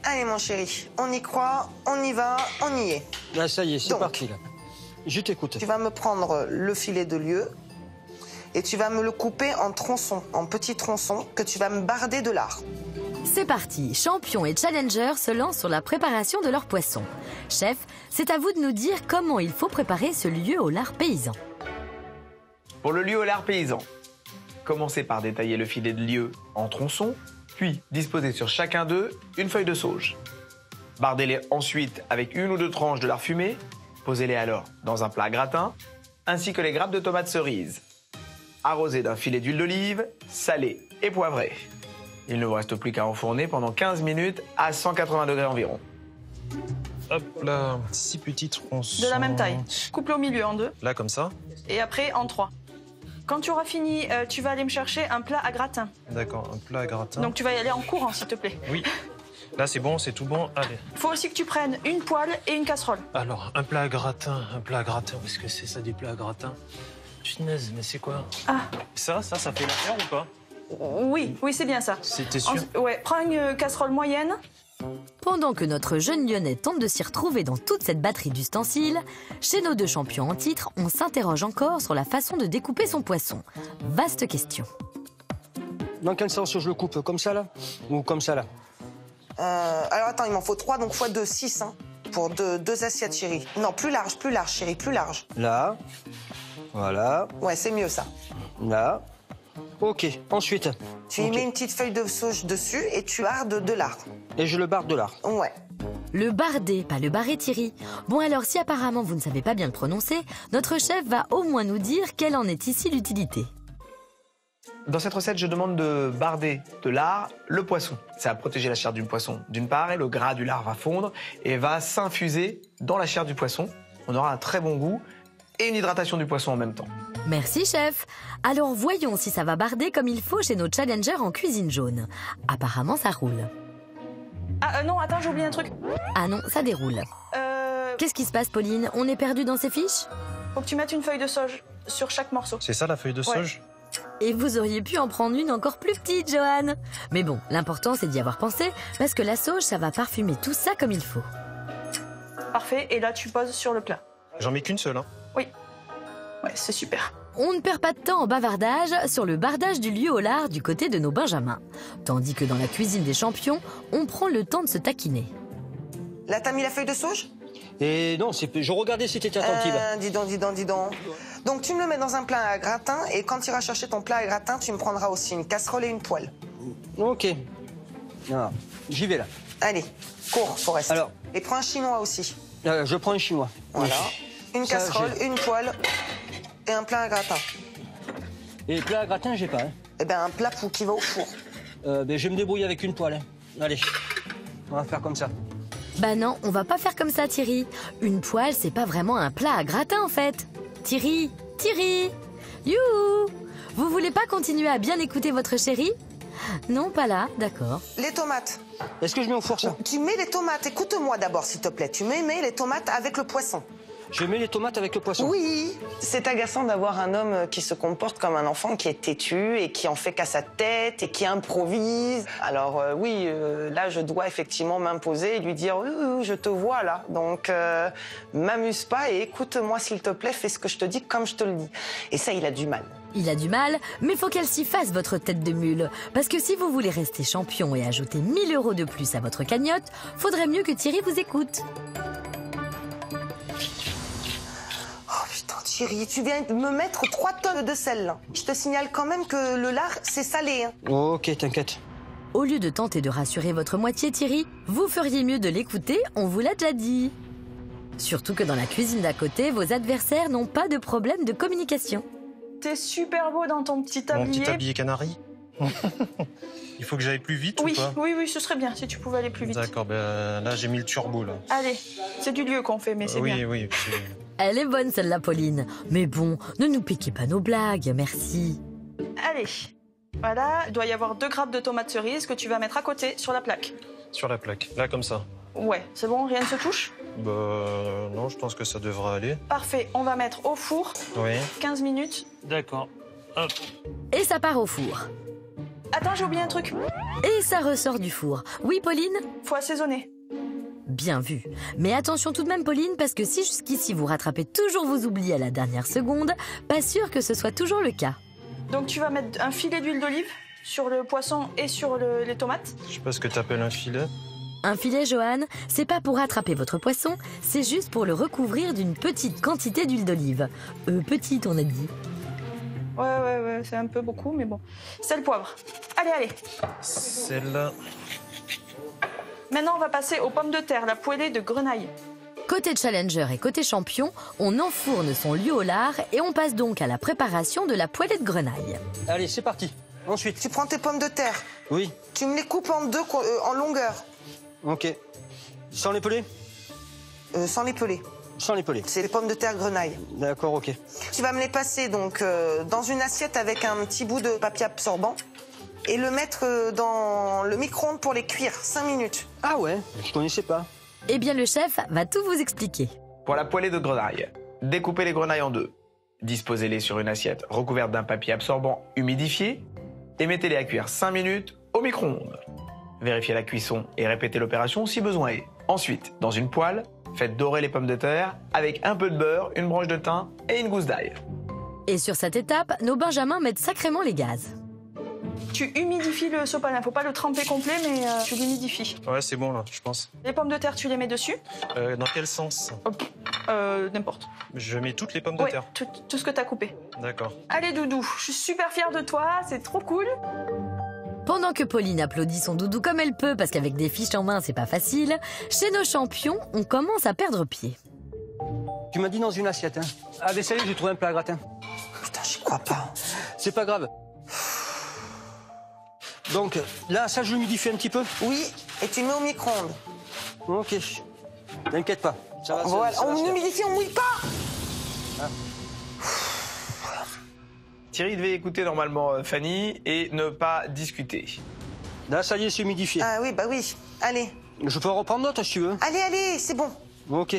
Allez, mon chéri, on y croit, on y va, on y est. Là, ça y est, c'est Donc, parti. Là. Je t'écoute. Tu vas me prendre le filet de lieu et tu vas me le couper en tronçons, en petits tronçons, que tu vas me barder de lard. C'est parti, champions et challengers se lancent sur la préparation de leur poisson. Chef, c'est à vous de nous dire comment il faut préparer ce lieu au lard paysan. Pour le lieu au lard paysan, commencez par détailler le filet de lieu en tronçons, puis disposez sur chacun d'eux une feuille de sauge. Bardez-les ensuite avec 1 ou 2 tranches de lard fumé, posez-les alors dans un plat à gratin, ainsi que les grappes de tomates cerises. Arrosez d'un filet d'huile d'olive, salée et poivrée. Il ne vous reste plus qu'à enfourner pendant 15 minutes à 180 degrés environ. Hop là, 6 petits tronçons. De la même taille. Coupe-le au milieu en 2 Là, comme ça. et après en 3. Quand tu auras fini, tu vas aller me chercher un plat à gratin. D'accord, un plat à gratin. Donc tu vas y aller en courant, s'il te plaît. Oui. Là, c'est bon, c'est tout bon. Allez. Il faut aussi que tu prennes une poêle et une casserole. Alors, un plat à gratin. Où est-ce que c'est ça, des plats à gratin? Punaise, mais c'est quoi? Ah. Ça fait l'affaire ou pas? Oui, c'est bien ça. C'était sûr? Ouais, prends une casserole moyenne. Pendant que notre jeune Lyonnais tente de s'y retrouver dans toute cette batterie d'ustensiles, chez nos 2 champions en titre, on s'interroge encore sur la façon de découper son poisson. Vaste question. Dans quel sens je le coupe? Comme ça, là? Ou comme ça, là? Alors attends, il m'en faut 3, donc x 2, 6, hein, pour deux assiettes, chérie. Non, plus large, chérie, plus large. Là. Voilà. Ouais, c'est mieux ça. Là. Ok, ensuite. Tu y mets une petite feuille de sauge dessus et tu bardes de lard. Et je le barre de lard. Ouais. Le bardé, pas le barré Thierry. Bon alors, si apparemment vous ne savez pas bien le prononcer, notre chef va au moins nous dire quelle en est ici l'utilité. Dans cette recette, je demande de barder de lard le poisson. Ça va protéger la chair du poisson d'une part, et le gras du lard va fondre et va s'infuser dans la chair du poisson. On aura un très bon goût et une hydratation du poisson en même temps. Merci chef. Alors voyons si ça va barder comme il faut chez nos challengers en cuisine jaune. Apparemment ça roule. Ah non, attends, j'ai oublié un truc. Ah non, ça déroule. Qu'est-ce qui se passe Pauline? On est perdu dans ces fiches? Faut que tu mettes une feuille de sauge sur chaque morceau. C'est ça, la feuille de sauge? Et vous auriez pu en prendre une encore plus petite, Johan. Mais bon, l'important c'est d'y avoir pensé, parce que la sauge, ça va parfumer tout ça comme il faut. Parfait, et là tu poses sur le plat. J'en mets qu'une seule, hein? Oui. Ouais, c'est super. On ne perd pas de temps en bavardage sur le bardage du lieu au lard du côté de nos benjamins. Tandis que dans la cuisine des champions, on prend le temps de se taquiner. Là, t'as mis la feuille de sauge? Et non, je regardais si t'étais attentive. Dis donc. Donc tu me le mets dans un plat à gratin et quand tu iras chercher ton plat à gratin, tu me prendras aussi une casserole et une poêle. Ok. Alors, j'y vais là. Allez, cours, Forest. Alors. Et prends un chinois aussi. Je prends un chinois. Voilà. Oui. Une Ça, casserole, une poêle et un plat à gratin. Et plat à gratin, j'ai pas. Hein. Eh ben un plat qui va au four. Je vais me débrouiller avec une poêle. Hein. Allez, on va faire comme ça. Bah non, on va pas faire comme ça Thierry. Une poêle, c'est pas vraiment un plat à gratin en fait. Thierry, youhou! Vous voulez pas continuer à bien écouter votre chérie? Non, pas là, d'accord. Les tomates. Est-ce que je mets au four ça? Tu mets les tomates, écoute-moi d'abord s'il te plaît. Tu mets les tomates avec le poisson. Je mets les tomates avec le poisson. Oui. C'est agaçant d'avoir un homme qui se comporte comme un enfant qui est têtu et qui en fait qu'à sa tête et qui improvise. Alors là je dois effectivement m'imposer et lui dire je te vois là. Donc m'amuse pas et écoute-moi s'il te plaît, fais ce que je te dis comme je te le dis. Et ça il a du mal. Il a du mal, mais faut qu'elle s'y fasse votre tête de mule. Parce que si vous voulez rester champion et ajouter 1 000 € de plus à votre cagnotte, faudrait mieux que Thierry vous écoute. Oh putain Thierry, tu viens de me mettre 3 tonnes de sel là. Je te signale quand même que le lard c'est salé. Hein. Ok, t'inquiète. Au lieu de tenter de rassurer votre moitié Thierry, vous feriez mieux de l'écouter, on vous l'a déjà dit. Surtout que dans la cuisine d'à côté, vos adversaires n'ont pas de problème de communication. T'es super beau dans ton petit tablier. Mon petit tablier canari. Il faut que j'aille plus vite ou pas? Oui, ce serait bien si tu pouvais aller plus vite. D'accord, ben là j'ai mis le turbo là. Allez, c'est du lieu qu'on fait, mais c'est bien. Oui. Elle est bonne celle-là, Pauline. Mais bon, ne nous piquez pas nos blagues, merci. Allez, voilà, il doit y avoir 2 grappes de tomates cerises que tu vas mettre à côté sur la plaque. Sur la plaque, là comme ça. Ouais, c'est bon, rien ne se touche? Bah non, je pense que ça devrait aller. Parfait, on va mettre au four Oui. 15 minutes. D'accord. Hop. Et ça part au four. Attends, j'ai oublié un truc. Et ça ressort du four. Oui, Pauline? Faut assaisonner. Bien vu. Mais attention tout de même, Pauline, parce que si jusqu'ici vous rattrapez toujours vos oublis à la dernière seconde, pas sûr que ce soit toujours le cas. Donc tu vas mettre un filet d'huile d'olive sur le poisson et sur les tomates. Je sais pas ce que t'appelles un filet. Un filet, Johan, c'est pas pour attraper votre poisson, c'est juste pour le recouvrir d'une petite quantité d'huile d'olive. Petite, on a dit. Ouais, c'est un peu beaucoup, mais bon. Sel, poivre. Allez. Celle-là. Maintenant, on va passer aux pommes de terre, la poêlée de grenaille. Côté challenger et côté champion, on enfourne son lieu au lard et on passe donc à la préparation de la poêlée de grenaille. Allez, c'est parti. Ensuite. Tu prends tes pommes de terre. Oui. Tu me les coupes en 2 en longueur. Ok. Sans les peler? Sans les peler. Sans les peler. C'est les pommes de terre grenaille. D'accord, ok. Tu vas me les passer donc dans une assiette avec un petit bout de papier absorbant et le mettre dans le micro-ondes pour les cuire 5 minutes. Ah ouais, je connaissais pas. Eh bien, le chef va tout vous expliquer. Pour la poêlée de grenaille, découpez les grenailles en 2. Disposez-les sur une assiette recouverte d'un papier absorbant humidifié et mettez-les à cuire 5 minutes au micro-ondes. Vérifiez la cuisson et répétez l'opération si besoin est. Ensuite, dans une poêle, faites dorer les pommes de terre avec un peu de beurre, une branche de thym et une gousse d'ail. Et sur cette étape, nos benjamins mettent sacrément les gaz. Tu humidifies le sopalin. Faut pas le tremper complet, mais tu l'humidifies. Ouais, c'est bon là, je pense. Les pommes de terre, tu les mets dessus. Dans quel sens? N'importe. Je mets toutes les pommes de Ouais, terre. tout ce que t'as coupé. D'accord. Allez, Doudou, je suis super fière de toi. C'est trop cool. Pendant que Pauline applaudit son doudou comme elle peut, parce qu'avec des fiches en main, c'est pas facile, chez nos champions, on commence à perdre pied. Tu m'as dit dans une assiette, hein. Ah, mais ça y est, j'ai trouvé un plat à gratin. Putain, j'y crois pas. C'est pas grave. Donc, là, ça, je l'humidifie un petit peu. Oui, et tu le mets au micro-ondes. Ok. T'inquiète pas. Ça va, Voilà, ça va on se faire. humidifie, on mouille pas. Thierry devait écouter normalement Fanny et ne pas discuter. Là, ça y est, c'est humidifié. Ah oui, bah oui. Allez, Je peux en reprendre d'autres si tu veux. allez, c'est bon. Ok.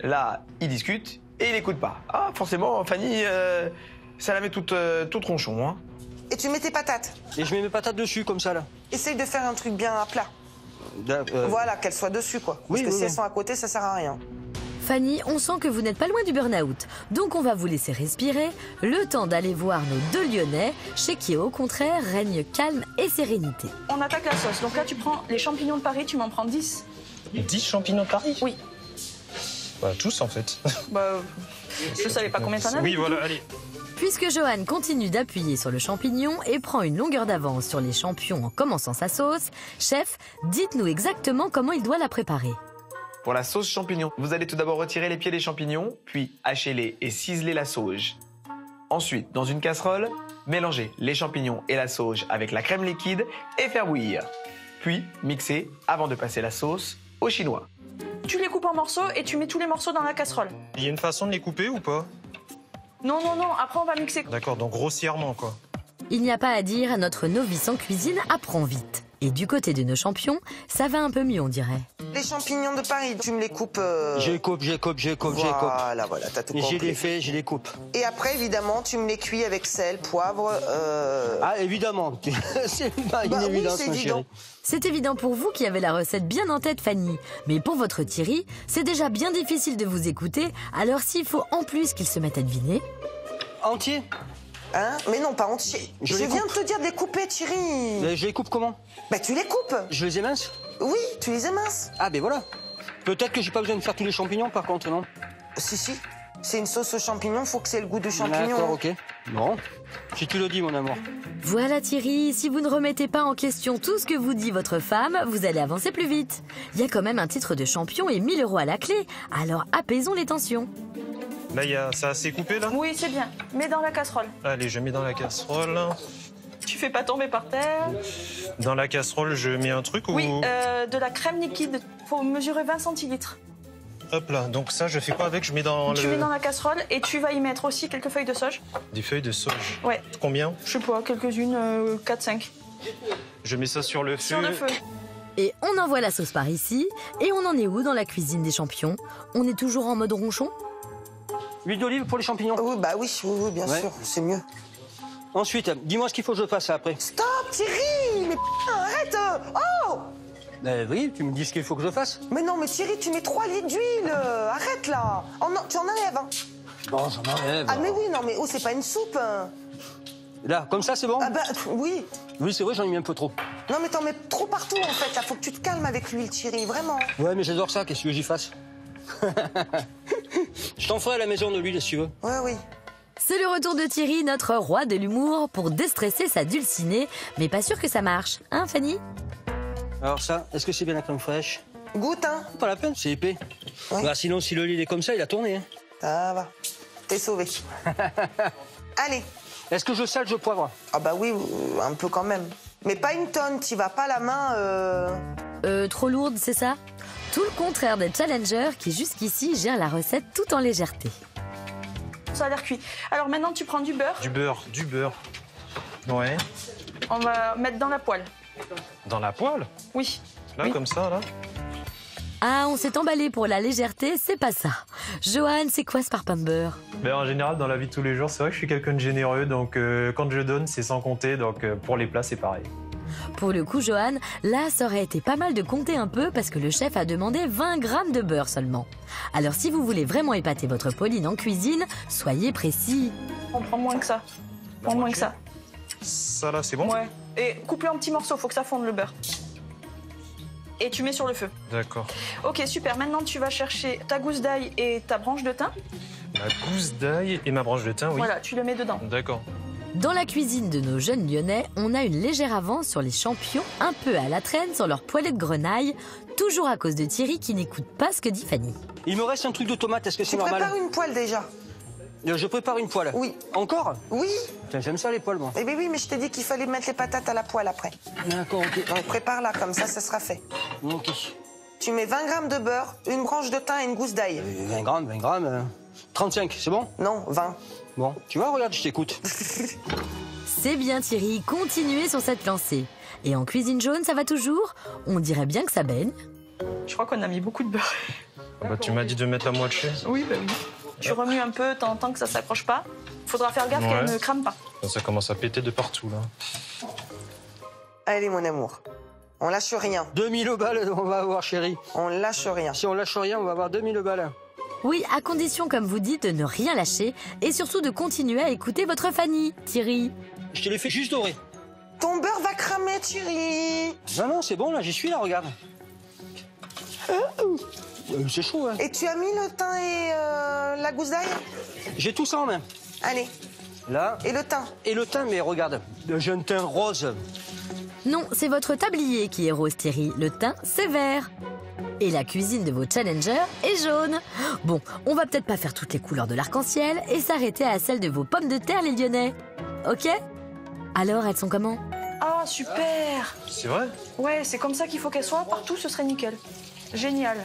Là, il discute et il n'écoute pas. Ah, forcément, Fanny, ça la met toute ronchon. Hein. Et tu mets tes patates. Et je mets mes patates dessus, comme ça, là. Essaye de faire un truc bien à plat. Voilà, qu'elles soient dessus, quoi. Parce oui, que oui, si oui. elles sont à côté, ça sert à rien. Fanny, on sent que vous n'êtes pas loin du burn-out. Donc on va vous laisser respirer, le temps d'aller voir nos 2 Lyonnais, chez qui au contraire règne calme et sérénité. On attaque la sauce. Donc là, tu prends les champignons de Paris, tu m'en prends 10. 10 champignons de Paris? Oui. Bah, tous en fait. Bah, je savais pas combien t'en avais. Oui, voilà, allez. Puisque Johan continue d'appuyer sur le champignon et prend une longueur d'avance sur les champions en commençant sa sauce, chef, dites-nous exactement comment il doit la préparer. Pour la sauce champignon, vous allez tout d'abord retirer les pieds des champignons, puis hacher-les et ciseler la sauge. Ensuite, dans une casserole, mélangez les champignons et la sauge avec la crème liquide et faire bouillir. Puis, mixer avant de passer la sauce au chinois. Tu les coupes en morceaux et tu mets tous les morceaux dans la casserole. Il y a une façon de les couper ou pas? Non, après on va mixer. D'accord, donc grossièrement quoi. Il n'y a pas à dire, notre novice en cuisine apprend vite. Et du côté de nos champions, ça va un peu mieux, on dirait. Les champignons de Paris, tu me les coupes. Je les coupe. Voilà, t'as tout Et j'ai compris. les faits, je les coupe. Et après, évidemment, tu me les cuis avec sel, poivre. Ah, évidemment. C'est pas une Bah oui, évidence, c'est ma évident. chérie. C'est évident pour vous qui avez la recette bien en tête, Fanny. Mais pour votre Thierry, c'est déjà bien difficile de vous écouter, alors s'il faut en plus qu'il se mette à deviner... Entier. Hein? Mais non, pas entier. Je Je les viens de coupe. te dire de les couper, Thierry. Mais je les coupe comment? Bah, tu les coupes. Je les émince? Oui, tu les éminces. Ah, ben voilà. Peut-être que j'ai pas besoin de faire tous les champignons, par contre, non? Si. C'est une sauce aux champignons, faut que c'est le goût du champignon. D'accord, ok. Bon, si tu le dis, mon amour. Voilà Thierry, si vous ne remettez pas en question tout ce que vous dit votre femme, vous allez avancer plus vite. Il y a quand même un titre de champion et 1000 € à la clé, alors apaisons les tensions. Là, ça a assez coupé, là? Oui, c'est bien. Mets dans la casserole. Allez, je mets dans la casserole. Tu fais pas tomber par terre. Dans la casserole, je mets un truc ou... Oui, de la crème liquide. Faut mesurer 20 centilitres. Hop là, donc ça, je fais quoi avec? Je mets dans Tu mets dans la casserole et tu vas y mettre aussi quelques feuilles de sauge. Des feuilles de sauge. Ouais. Combien? Je sais pas, quelques-unes, 4-5. Je mets ça sur le feu. Sur le feu. Et on envoie la sauce par ici. Et on en est où dans la cuisine des champions? On est toujours en mode ronchon? Huile d'olive pour les champignons. Oui, bah oui, bien sûr, c'est mieux. Ensuite, dis-moi ce qu'il faut que je fasse après. Stop, Thierry! Mais putain, arrête! Oh! Oui, tu me dis ce qu'il faut que je fasse. Mais non, mais Thierry, tu mets 3 litres d'huile. Arrête là. Oh non, tu en enlèves. Hein. Bon, j'en enlève. Ah mais oui, non, mais oh, c'est pas une soupe. Hein. Là, comme ça, c'est bon? Ah bah oui. Oui, c'est vrai, j'en ai mis un peu trop. Non, mais t'en mets trop partout en fait. Là, faut que tu te calmes avec l'huile, Thierry, vraiment. Ouais, mais j'adore ça, qu'est-ce que j'y fasse? Je t'en ferai à la maison de l'huile, si tu veux. Ouais, oui. C'est le retour de Thierry, notre roi de l'humour, pour déstresser sa dulcinée. Mais pas sûr que ça marche, hein Fanny? Alors ça, est-ce que c'est bien la crème fraîche? Goûte, hein. Pas la peine, c'est épais. Ouais. Bah, sinon, si le lit est comme ça, il a tourné. Hein. Ça va. T'es sauvé. Allez. Est-ce que je sale, je poivre? Ah bah oui, un peu quand même. Mais pas une tonne, t'y vas pas la main. Trop lourde, c'est ça? Tout le contraire des challengers qui jusqu'ici gèrent la recette tout en légèreté. Ça a l'air cuit. Alors maintenant, tu prends du beurre. Du beurre. Ouais. On va mettre dans la poêle. Dans la poêle? Oui. Là, Oui. comme ça, là? Ah, on s'est emballé pour la légèreté, c'est pas ça. Johan, c'est quoi ce parpaing de beurre? Ben, en général, dans la vie de tous les jours, c'est vrai que je suis quelqu'un de généreux, donc quand je donne, c'est sans compter, donc pour les plats, c'est pareil. Pour le coup, Johan, là, ça aurait été pas mal de compter un peu parce que le chef a demandé 20 grammes de beurre seulement. Alors si vous voulez vraiment épater votre Pauline en cuisine, soyez précis. On prend moins que ça. Prends moins que ça. Ça, là, c'est bon? Ouais. Et coupe-le en petits morceaux, faut que ça fonde le beurre. Et tu mets sur le feu. D'accord. Ok, super. Maintenant, tu vas chercher ta gousse d'ail et ta branche de thym. Ma gousse d'ail et ma branche de thym, oui. Voilà, tu le mets dedans. D'accord. Dans la cuisine de nos jeunes Lyonnais, on a une légère avance sur les champions, un peu à la traîne sur leur poêlée de grenaille, toujours à cause de Thierry qui n'écoute pas ce que dit Fanny. Il me reste un truc de tomate, est-ce que c'est Tu normal? prépares une poêle déjà. Je prépare une poêle. Oui. Encore? Oui. Putain, j'aime ça les poêles, moi. Eh bien oui, mais je t'ai dit qu'il fallait mettre les patates à la poêle après. D'accord, ok. Donc prépare-la, comme ça sera fait. Ok. Tu mets 20 grammes de beurre, une branche de thym et une gousse d'ail. 20 grammes. 35, c'est bon? Non, 20. Bon, tu vois, regarde, je t'écoute. C'est bien Thierry, continuez sur cette lancée. Et en cuisine jaune, ça va toujours? On dirait bien que ça baigne. Je crois qu'on a mis beaucoup de beurre. Ah bah, tu m'as dit de mettre la moitié. Oui, bah oui. Tu remues un peu, tant que ça s'accroche pas. Faudra faire gaffe qu'elle ne crame pas. Ça commence à péter de partout, là. Allez, mon amour. On lâche rien. 2000 balles, on va avoir, chérie. On lâche rien. Si on lâche rien, on va avoir 2000 balles. Oui, à condition, comme vous dites, de ne rien lâcher et surtout de continuer à écouter votre Fanny, Thierry. Je te l'ai fait juste doré. Ton beurre va cramer, Thierry. Non, c'est bon, là, j'y suis, là, regarde. C'est chaud, hein. Et tu as mis le thym et la gousse d'ail? J'ai tout ça en main. Allez. Là. Et le thym? Et le thym, mais regarde, j'ai un thym rose. Non, c'est votre tablier qui est rose, Thierry. Le thym, c'est vert. Et la cuisine de vos challengers est jaune. Bon, on va peut-être pas faire toutes les couleurs de l'arc-en-ciel et s'arrêter à celle de vos pommes de terre, les Lyonnais. Ok? Alors, elles sont comment? Ah, super. C'est vrai? Ouais, c'est comme ça qu'il faut qu'elle soit. Partout, ce serait nickel. Génial.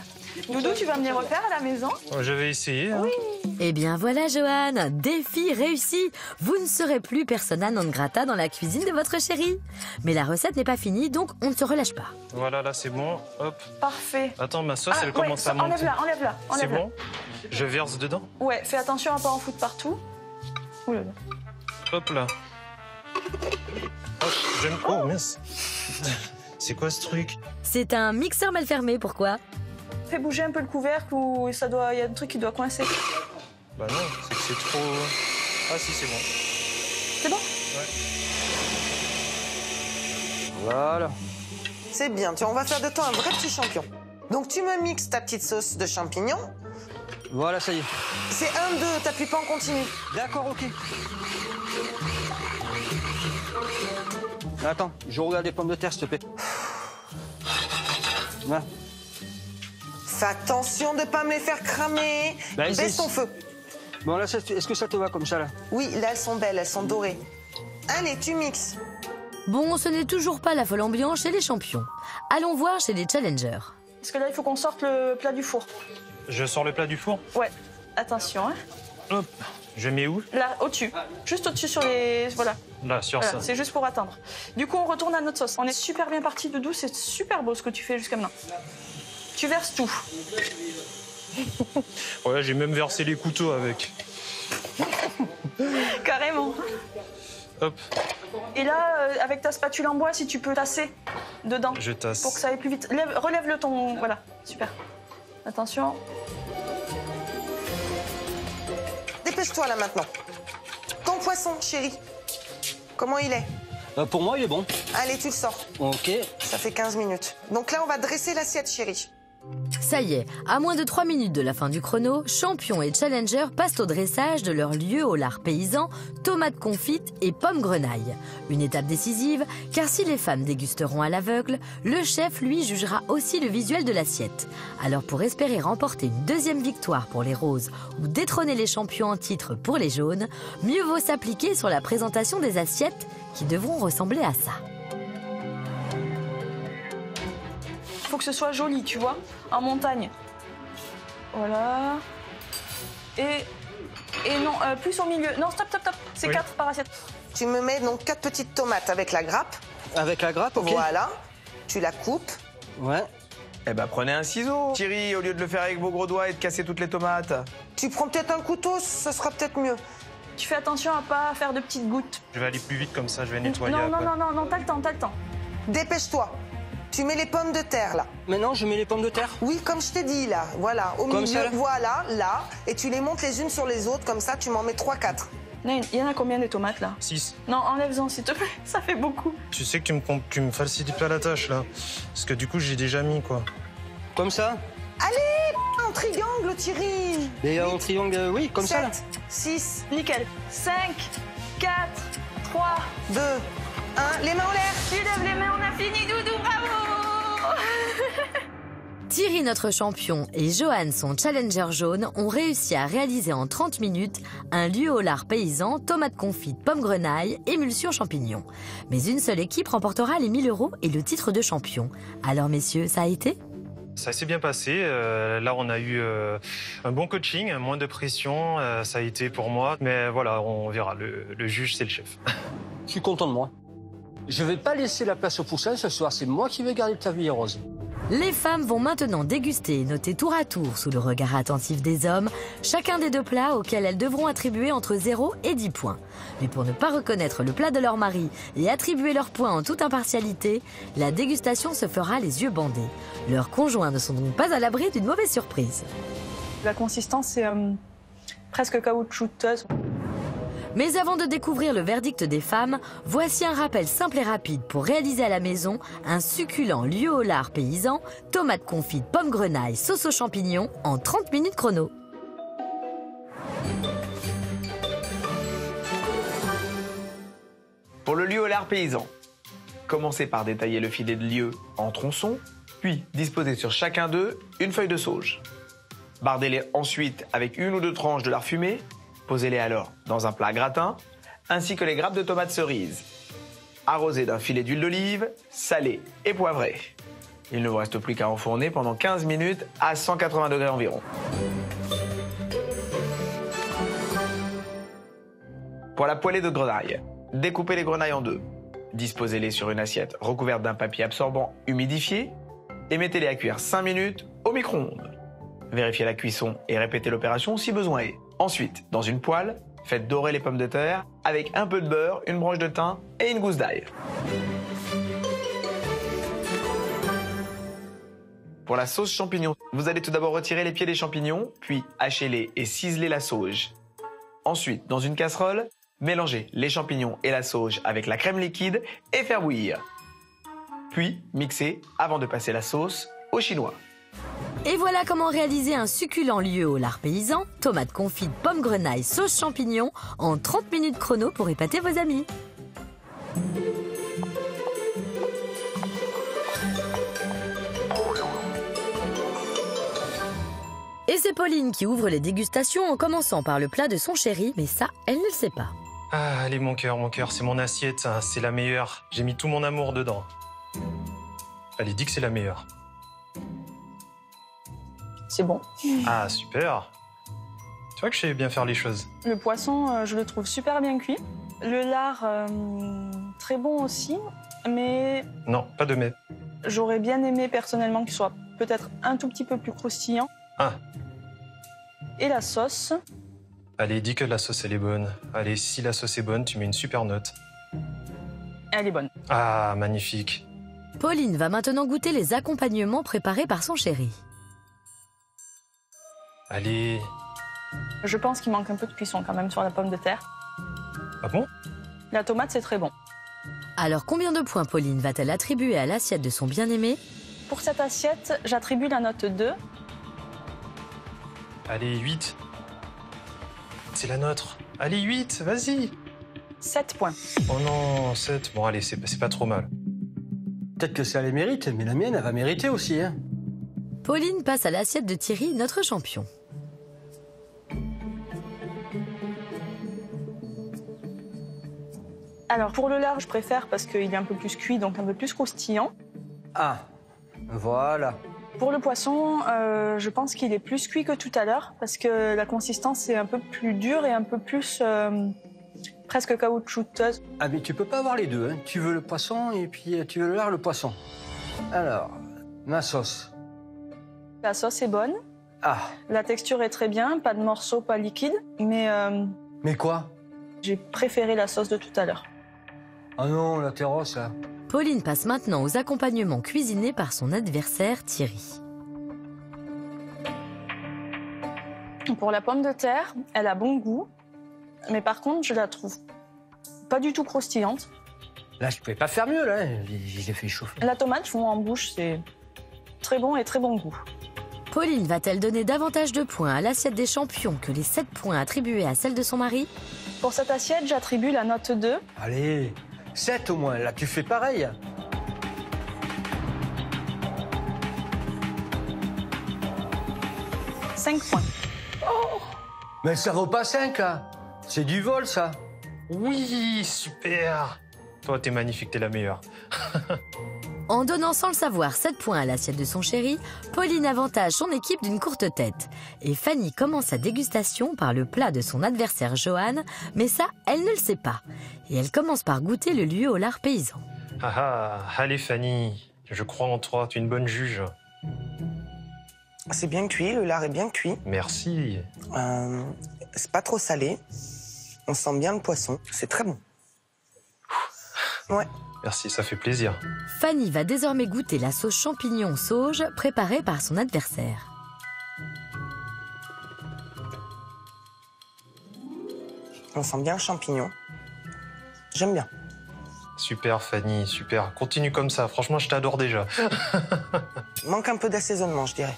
Doudou, tu vas me les refaire à la maison? J'avais essayé. Hein. Oui. Eh bien voilà, Johan, défi réussi. Vous ne serez plus persona non grata dans la cuisine de votre chérie. Mais la recette n'est pas finie, donc on ne se relâche pas. Voilà, là, c'est bon. Hop. Parfait. Attends, ma sauce, elle ouais, commence à monter. Enlève-la. C'est bon? Je verse dedans? Ouais, fais attention à pas en foutre partout. Ouh là là. Hop là. Hop, j'aime... Oh, mince. C'est quoi ce truc? C'est un mixeur mal fermé, pourquoi? Fais bouger un peu le couvercle ou il y a un truc qui doit coincer. Bah non, c'est que c'est trop... Ah si, c'est bon. C'est bon? Ouais. Voilà. C'est bien. On va faire de toi un vrai petit champion. Donc tu me mixes ta petite sauce de champignons. Voilà, ça y est. C'est 1, 2, t'appuies pas en continu. D'accord, ok. Attends, je regarde les pommes de terre, s'il te plaît. Là. Fais attention de ne pas me les faire cramer. Bah, Baisse ton feu. Bon, là, est-ce que ça te va comme ça, là? Oui, là, elles sont belles, elles sont dorées. Allez, tu mixes. Bon, ce n'est toujours pas la folle ambiance chez les champions. Allons voir chez les challengers. Parce que là, il faut qu'on sorte le plat du four. Je sors le plat du four. Ouais, attention. Hein. Hop. Je mets où? Là, au-dessus. Juste au-dessus sur les... Voilà. Là, sur Voilà, ça. c'est juste pour attendre. Du coup, on retourne à notre sauce. On est super bien parti, Doudou. C'est super beau ce que tu fais jusqu'à maintenant. Tu verses tout. Ouais, j'ai même versé les couteaux avec. Carrément. Hop, Et là, avec ta spatule en bois, si tu peux tasser dedans. je tasse. Pour que ça aille plus vite. Relève-le ton... Voilà, super. Attention. Dépêche-toi, là, maintenant. Ton poisson, chérie. Comment il est? Pour moi, il est bon. Allez, tu le sors. Ok. Ça fait 15 minutes. Donc là, on va dresser l'assiette, chérie. Ça y est, à moins de 3 minutes de la fin du chrono, champions et challengers passent au dressage de leur lieu au lard paysan, tomates confites et pommes grenaille. Une étape décisive, car si les femmes dégusteront à l'aveugle, le chef, lui, jugera aussi le visuel de l'assiette. Alors pour espérer remporter une deuxième victoire pour les roses ou détrôner les champions en titre pour les jaunes, mieux vaut s'appliquer sur la présentation des assiettes qui devront ressembler à ça. Il faut que ce soit joli, tu vois, en montagne. Voilà. Et non, plus au milieu. Non, stop. C'est Oui. 4 par assiette. Tu me mets donc 4 petites tomates avec la grappe. Avec la grappe, ok. Voilà. Tu la coupes. Ouais. Eh ben, prenez un ciseau, Thierry, au lieu de le faire avec vos gros doigts et de casser toutes les tomates. Tu prends peut-être un couteau, ce sera peut-être mieux. Tu fais attention à pas faire de petites gouttes. Je vais aller plus vite comme ça, je vais nettoyer Non, après. non, t'as le temps. Dépêche-toi. Tu mets les pommes de terre, là. Maintenant, je mets les pommes de terre. Oui, comme je t'ai dit, là. Voilà, au Comme milieu. ça, là Voilà, là. Et tu les montes les unes sur les autres, comme ça, tu m'en mets 3-4. Il y en a combien des tomates, là? 6. Non, enlève-en, s'il te plaît. Ça fait beaucoup. Tu sais que tu me facilites pas la tâche, là. Parce que du coup, j'ai déjà mis, quoi. Comme ça. Allez, en triangle, Thierry. Et en triangle, oui, comme ça, là. 6, Nickel. 5, 4, 3, 2, 1. Les mains en l'air. tu lèves les mains, on a fini, Doudou, bravo! Thierry, notre champion, et Johan, son challenger jaune, ont réussi à réaliser en 30 minutes un lieu au lard paysan, tomates confites, pommes grenaille, émulsion champignons. Mais une seule équipe remportera les 1 000 € et le titre de champion. Alors messieurs, ça a été ? Ça s'est bien passé. Là, on a eu un bon coaching, moins de pression. Ça a été pour moi. Mais voilà, on verra. Le juge, c'est le chef. Je suis content de moi. Je vais pas laisser la place au poussin ce soir. C'est moi qui vais garder le tablier rose. Les femmes vont maintenant déguster et noter tour à tour, sous le regard attentif des hommes, chacun des 2 plats auxquels elles devront attribuer entre 0 et 10 points. Mais pour ne pas reconnaître le plat de leur mari et attribuer leurs points en toute impartialité, la dégustation se fera les yeux bandés. Leurs conjoints ne sont donc pas à l'abri d'une mauvaise surprise. La consistance est presque caoutchouteuse. Mais avant de découvrir le verdict des femmes, voici un rappel simple et rapide pour réaliser à la maison un succulent lieu au lard paysan, tomates confites, pommes grenaille, sauce aux champignons en 30 minutes chrono. Pour le lieu au lard paysan, commencez par détailler le filet de lieu en tronçons, puis disposez sur chacun d'eux une feuille de sauge. Bardez-les ensuite avec 1 ou 2 tranches de lard fumé. Posez-les alors dans un plat gratin, ainsi que les grappes de tomates cerises. Arrosez d'un filet d'huile d'olive, salée et poivrée. Il ne vous reste plus qu'à enfourner pendant 15 minutes à 180 degrés environ. Pour la poêlée de grenaille, découpez les grenailles en 2. Disposez-les sur une assiette recouverte d'un papier absorbant humidifié et mettez-les à cuire 5 minutes au micro-ondes. Vérifiez la cuisson et répétez l'opération si besoin est. Ensuite, dans une poêle, faites dorer les pommes de terre avec un peu de beurre, une branche de thym et une gousse d'ail. Pour la sauce champignon, vous allez tout d'abord retirer les pieds des champignons, puis hacher-les et ciseler la sauge. Ensuite, dans une casserole, mélangez les champignons et la sauge avec la crème liquide et faire bouillir. Puis, mixez avant de passer la sauce au chinois. Et voilà comment réaliser un succulent lieu au lard paysan, tomates confites, pommes grenaille, sauce champignons, en 30 minutes chrono pour épater vos amis. Et c'est Pauline qui ouvre les dégustations en commençant par le plat de son chéri, mais ça, elle ne le sait pas. Ah, allez, mon cœur, c'est mon assiette, hein, c'est la meilleure. J'ai mis tout mon amour dedans. Allez, dis que c'est la meilleure. C'est bon. Ah, super. Tu vois que je sais bien faire les choses. Le poisson, je le trouve super bien cuit. Le lard, très bon aussi, mais Non, pas de mais. j'aurais bien aimé personnellement qu'il soit peut-être un tout petit peu plus croustillant. Ah, Et la sauce, allez, dis que la sauce, elle est bonne. Allez, si la sauce est bonne, tu mets une super note. elle est bonne. Ah, magnifique. Pauline va maintenant goûter les accompagnements préparés par son chéri. Allez. Je pense qu'il manque un peu de cuisson quand même sur la pomme de terre. Ah bon? La tomate, c'est très bon. Alors combien de points Pauline va-t-elle attribuer à l'assiette de son bien-aimé? Pour cette assiette, j'attribue la note 2. Allez, 8. C'est la nôtre. Allez, 8, vas-y. 7 points. Oh non, 7. Bon, allez, c'est pas trop mal. Peut-être que ça les mérite, mais la mienne, elle va mériter aussi. Hein. Pauline passe à l'assiette de Thierry, notre champion. Alors pour le lard, je préfère parce qu'il est un peu plus cuit, donc un peu plus croustillant. Ah, voilà. Pour le poisson, je pense qu'il est plus cuit que tout à l'heure parce que la consistance est un peu plus dure et un peu plus presque caoutchouteuse. Ah, mais tu peux pas avoir les deux. Hein. Tu veux le poisson et puis tu veux le lard, le poisson. Alors, ma sauce. La sauce est bonne, Ah, la texture est très bien, pas de morceaux, pas liquide, mais mais quoi? j'ai préféré la sauce de tout à l'heure. Ah non, la terrosse, ça. Pauline passe maintenant aux accompagnements cuisinés par son adversaire Thierry. Pour la pomme de terre, elle a bon goût, mais par contre, je la trouve pas du tout croustillante. Là, je pouvais pas faire mieux, là. Je l'ai fait chauffer. La tomate, je vois en bouche, c'est très bon et très bon goût. Pauline va-t-elle donner davantage de points à l'assiette des champions que les 7 points attribués à celle de son mari? Pour cette assiette, j'attribue la note 2. Allez, 7 au moins. Là, tu fais pareil. « 5 points. Mais ça vaut pas 5, là. C'est du vol, ça. Oui, super. Toi, t'es magnifique, t'es la meilleure. En donnant sans le savoir 7 points à l'assiette de son chéri, Pauline avantage son équipe d'une courte tête. Et Fanny commence sa dégustation par le plat de son adversaire Johan, mais ça, elle ne le sait pas. Et elle commence par goûter le lieu au lard paysan. Ah ah, allez Fanny, je crois en toi, tu es une bonne juge. C'est bien cuit, le lard est bien cuit. Merci. C'est pas trop salé. On sent bien le poisson. C'est très bon. Ouais. Merci, ça fait plaisir. Fanny va désormais goûter la sauce champignon sauge préparée par son adversaire. On sent bien le champignon. J'aime bien. Super Fanny, super. Continue comme ça, franchement je t'adore déjà. Manque un peu d'assaisonnement, je dirais.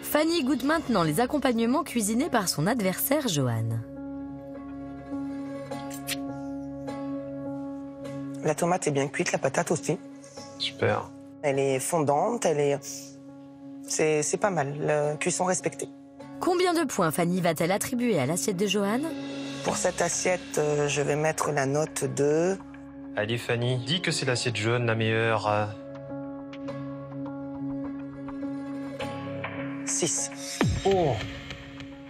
Fanny goûte maintenant les accompagnements cuisinés par son adversaire Johan. La tomate est bien cuite, la patate aussi. Super. Elle est fondante, c'est pas mal, la cuisson respectée. Combien de points Fanny va-t-elle attribuer à l'assiette de Johan? Pour cette assiette, je vais mettre la note de... Allez Fanny, dis que c'est l'assiette jaune la meilleure. 6. Oh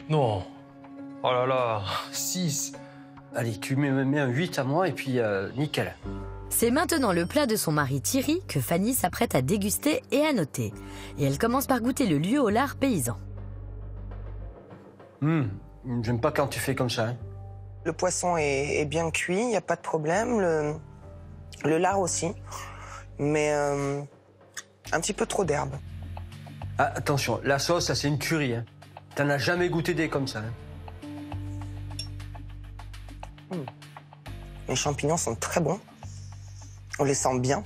non. Oh là là, 6. Allez, tu mets un 8 à moi et puis nickel. C'est maintenant le plat de son mari Thierry que Fanny s'apprête à déguster et à noter. Et elle commence par goûter le lieu au lard paysan. J'aime pas quand tu fais comme ça. Hein. Le poisson est bien cuit, il n'y a pas de problème. Le lard aussi, mais un petit peu trop d'herbe. Ah, attention, la sauce, ça c'est une tuerie. Hein. T'en as jamais goûté des comme ça. Hein. Les champignons sont très bons. On les sent bien.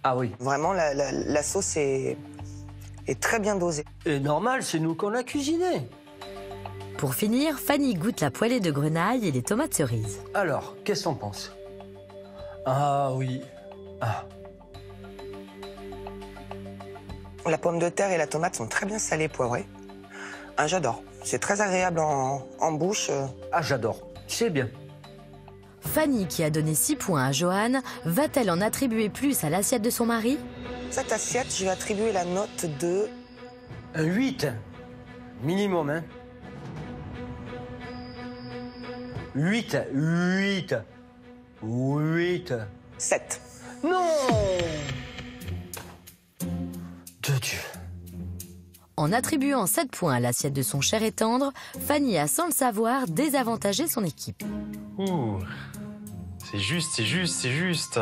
Ah oui. Vraiment, la sauce est et très bien dosé. Et normal, c'est nous qu'on a cuisiné. Pour finir, Fanny goûte la poêlée de grenaille et les tomates cerises. Alors, qu'est-ce que t'en penses? Ah oui. Ah. La pomme de terre et la tomate sont très bien salées, poivrées. Ah, j'adore. C'est très agréable en bouche. Ah, j'adore. C'est bien. Fanny, qui a donné 6 points à Johan, va-t-elle en attribuer plus à l'assiette de son mari? Cette assiette, je vais attribuer la note de... Un 8. Minimum, hein. 8. 7. Non! De Dieu. En attribuant 7 points à l'assiette de son cher et tendre, Fanny a, sans le savoir, désavantagé son équipe. Ouh. C'est juste, c'est juste, c'est juste.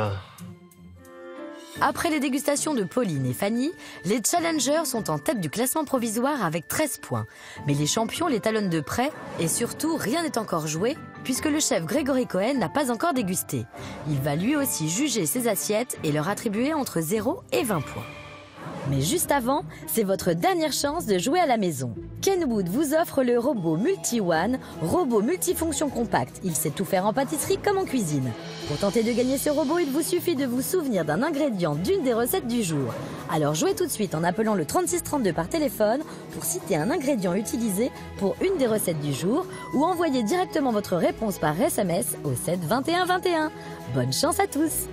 Après les dégustations de Pauline et Fanny, les challengers sont en tête du classement provisoire avec 13 points. Mais les champions les talonnent de près et surtout, rien n'est encore joué puisque le chef Grégory Cohen n'a pas encore dégusté. Il va lui aussi juger ses assiettes et leur attribuer entre 0 et 20 points. Mais juste avant, c'est votre dernière chance de jouer à la maison. Kenwood vous offre le robot Multi-One, robot multifonction compact. Il sait tout faire en pâtisserie comme en cuisine. Pour tenter de gagner ce robot, il vous suffit de vous souvenir d'un ingrédient d'une des recettes du jour. Alors jouez tout de suite en appelant le 3632 par téléphone pour citer un ingrédient utilisé pour une des recettes du jour ou envoyez directement votre réponse par SMS au 7 21 21. Bonne chance à tous!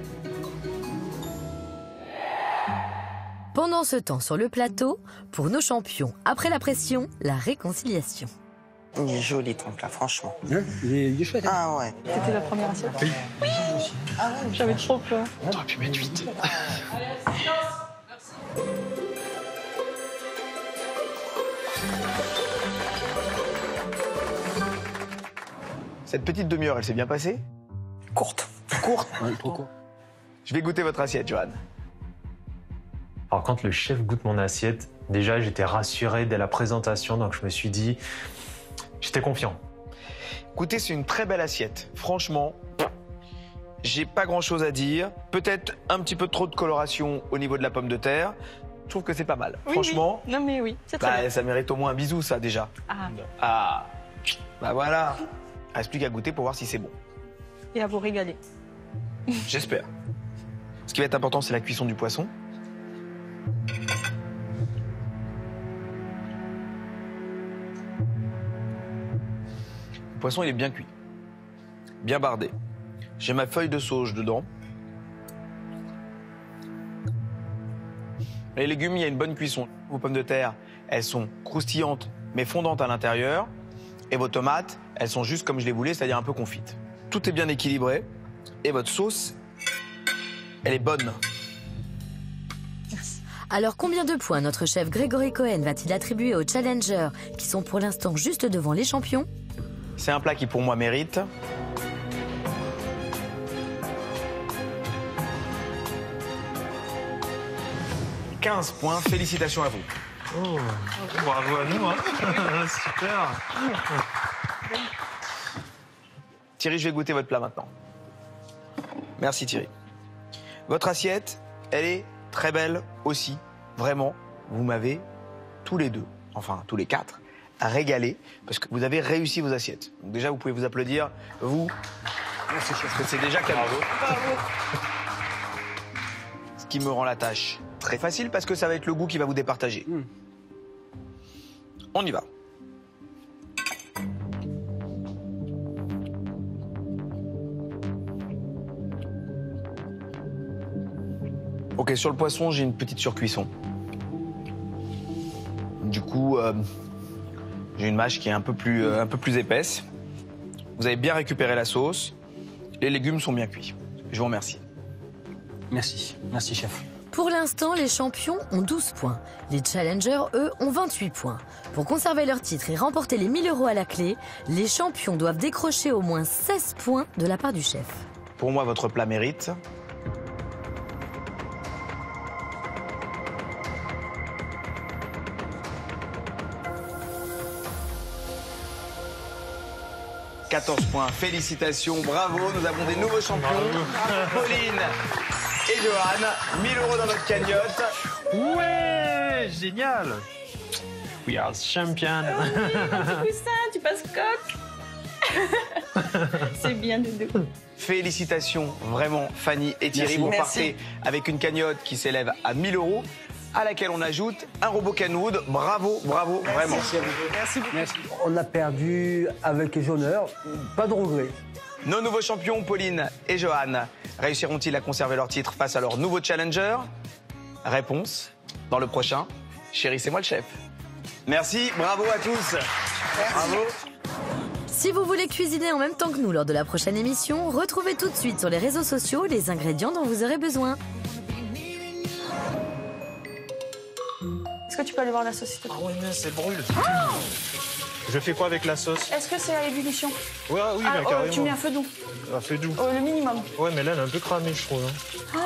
Pendant ce temps, sur le plateau, pour nos champions, après la pression, la réconciliation. Il est joli ton plat, franchement. Il est chouette. Hein. Ah ouais. C'était la première assiette? Oui. J'avais trop peur. T'aurais pu mettre 8. Cette petite demi-heure, elle s'est bien passée? Courte. Courte? Ouais, trop court. Je vais goûter votre assiette, Johan. Alors quand le chef goûte mon assiette, déjà j'étais rassuré dès la présentation, donc je me suis dit, j'étais confiant. Écoutez, c'est une très belle assiette. Franchement, j'ai pas grand-chose à dire. Peut-être un petit peu trop de coloration au niveau de la pomme de terre. Je trouve que c'est pas mal. Oui, Franchement, oui. Non mais oui, c'est très bien. ça mérite au moins un bisou, ça, déjà. Ah. Ah, bah voilà. Il reste plus qu'à goûter pour voir si c'est bon. Et à vous régaler. J'espère. Ce qui va être important, c'est la cuisson du poisson. Le poisson, il est bien cuit, bien bardé. J'ai ma feuille de sauge dedans. Les légumes, il y a une bonne cuisson. Vos pommes de terre, elles sont croustillantes mais fondantes à l'intérieur. Et vos tomates, elles sont juste comme je les voulais, c'est-à-dire un peu confites. Tout est bien équilibré. Et votre sauce, elle est bonne. Alors combien de points notre chef Grégory Cohen va-t-il attribuer aux challengers qui sont pour l'instant juste devant les champions? C'est un plat qui, pour moi, mérite. « 15 points, félicitations à vous. Oh, bravo à nous, hein. Super. Thierry, je vais goûter votre plat maintenant. Merci Thierry. Votre assiette, elle est très belle aussi. Vraiment, vous m'avez tous les deux, enfin tous les 4, régalé parce que vous avez réussi vos assiettes. Donc déjà, vous pouvez vous applaudir, vous. Merci chef. Parce que c'est déjà cadeau. Bravo. Ce qui me rend la tâche très facile parce que ça va être le goût qui va vous départager. On y va. Ok, sur le poisson, j'ai une petite surcuisson. Du coup, j'ai une mâche qui est un peu plus épaisse. Vous avez bien récupéré la sauce. Les légumes sont bien cuits. Je vous remercie. Merci. Merci, chef. Pour l'instant, les champions ont 12 points. Les challengers, eux, ont 28 points. Pour conserver leur titre et remporter les 1000 € à la clé, les champions doivent décrocher au moins 16 points de la part du chef. Pour moi, votre plat mérite. « 14 points, félicitations, bravo, nous avons des nouveaux champions. Pauline et Johan, 1000 € dans notre cagnotte. Ouais. Ouais, génial. We are champion. Petit poussin, tu passes coq. C'est bien, Doudou. Félicitations, vraiment, Fanny et Thierry. Vous partez avec une cagnotte qui s'élève à 1 000 €, à laquelle on ajoute un robot Kenwood. Bravo, bravo, vraiment. Merci à vous. Merci. On a perdu avec les honneurs, pas de regret. Nos nouveaux champions, Pauline et Johan, réussiront-ils à conserver leur titre face à leur nouveau challenger? Réponse dans le prochain Chérie, c'est moi le chef. Merci, bravo à tous. Bravo. Si vous voulez cuisiner en même temps que nous lors de la prochaine émission, retrouvez tout de suite sur les réseaux sociaux les ingrédients dont vous aurez besoin. Est-ce que tu peux aller voir la sauce, s'il te plaît? Ah ouais, mais c'est brûle. Je fais quoi avec la sauce? Est-ce que c'est à ébullition? Ouais, oui, mais carrément. Tu mets un feu doux. Un feu doux. Le minimum. Ouais, mais là, elle est un peu cramée, je trouve. Hein.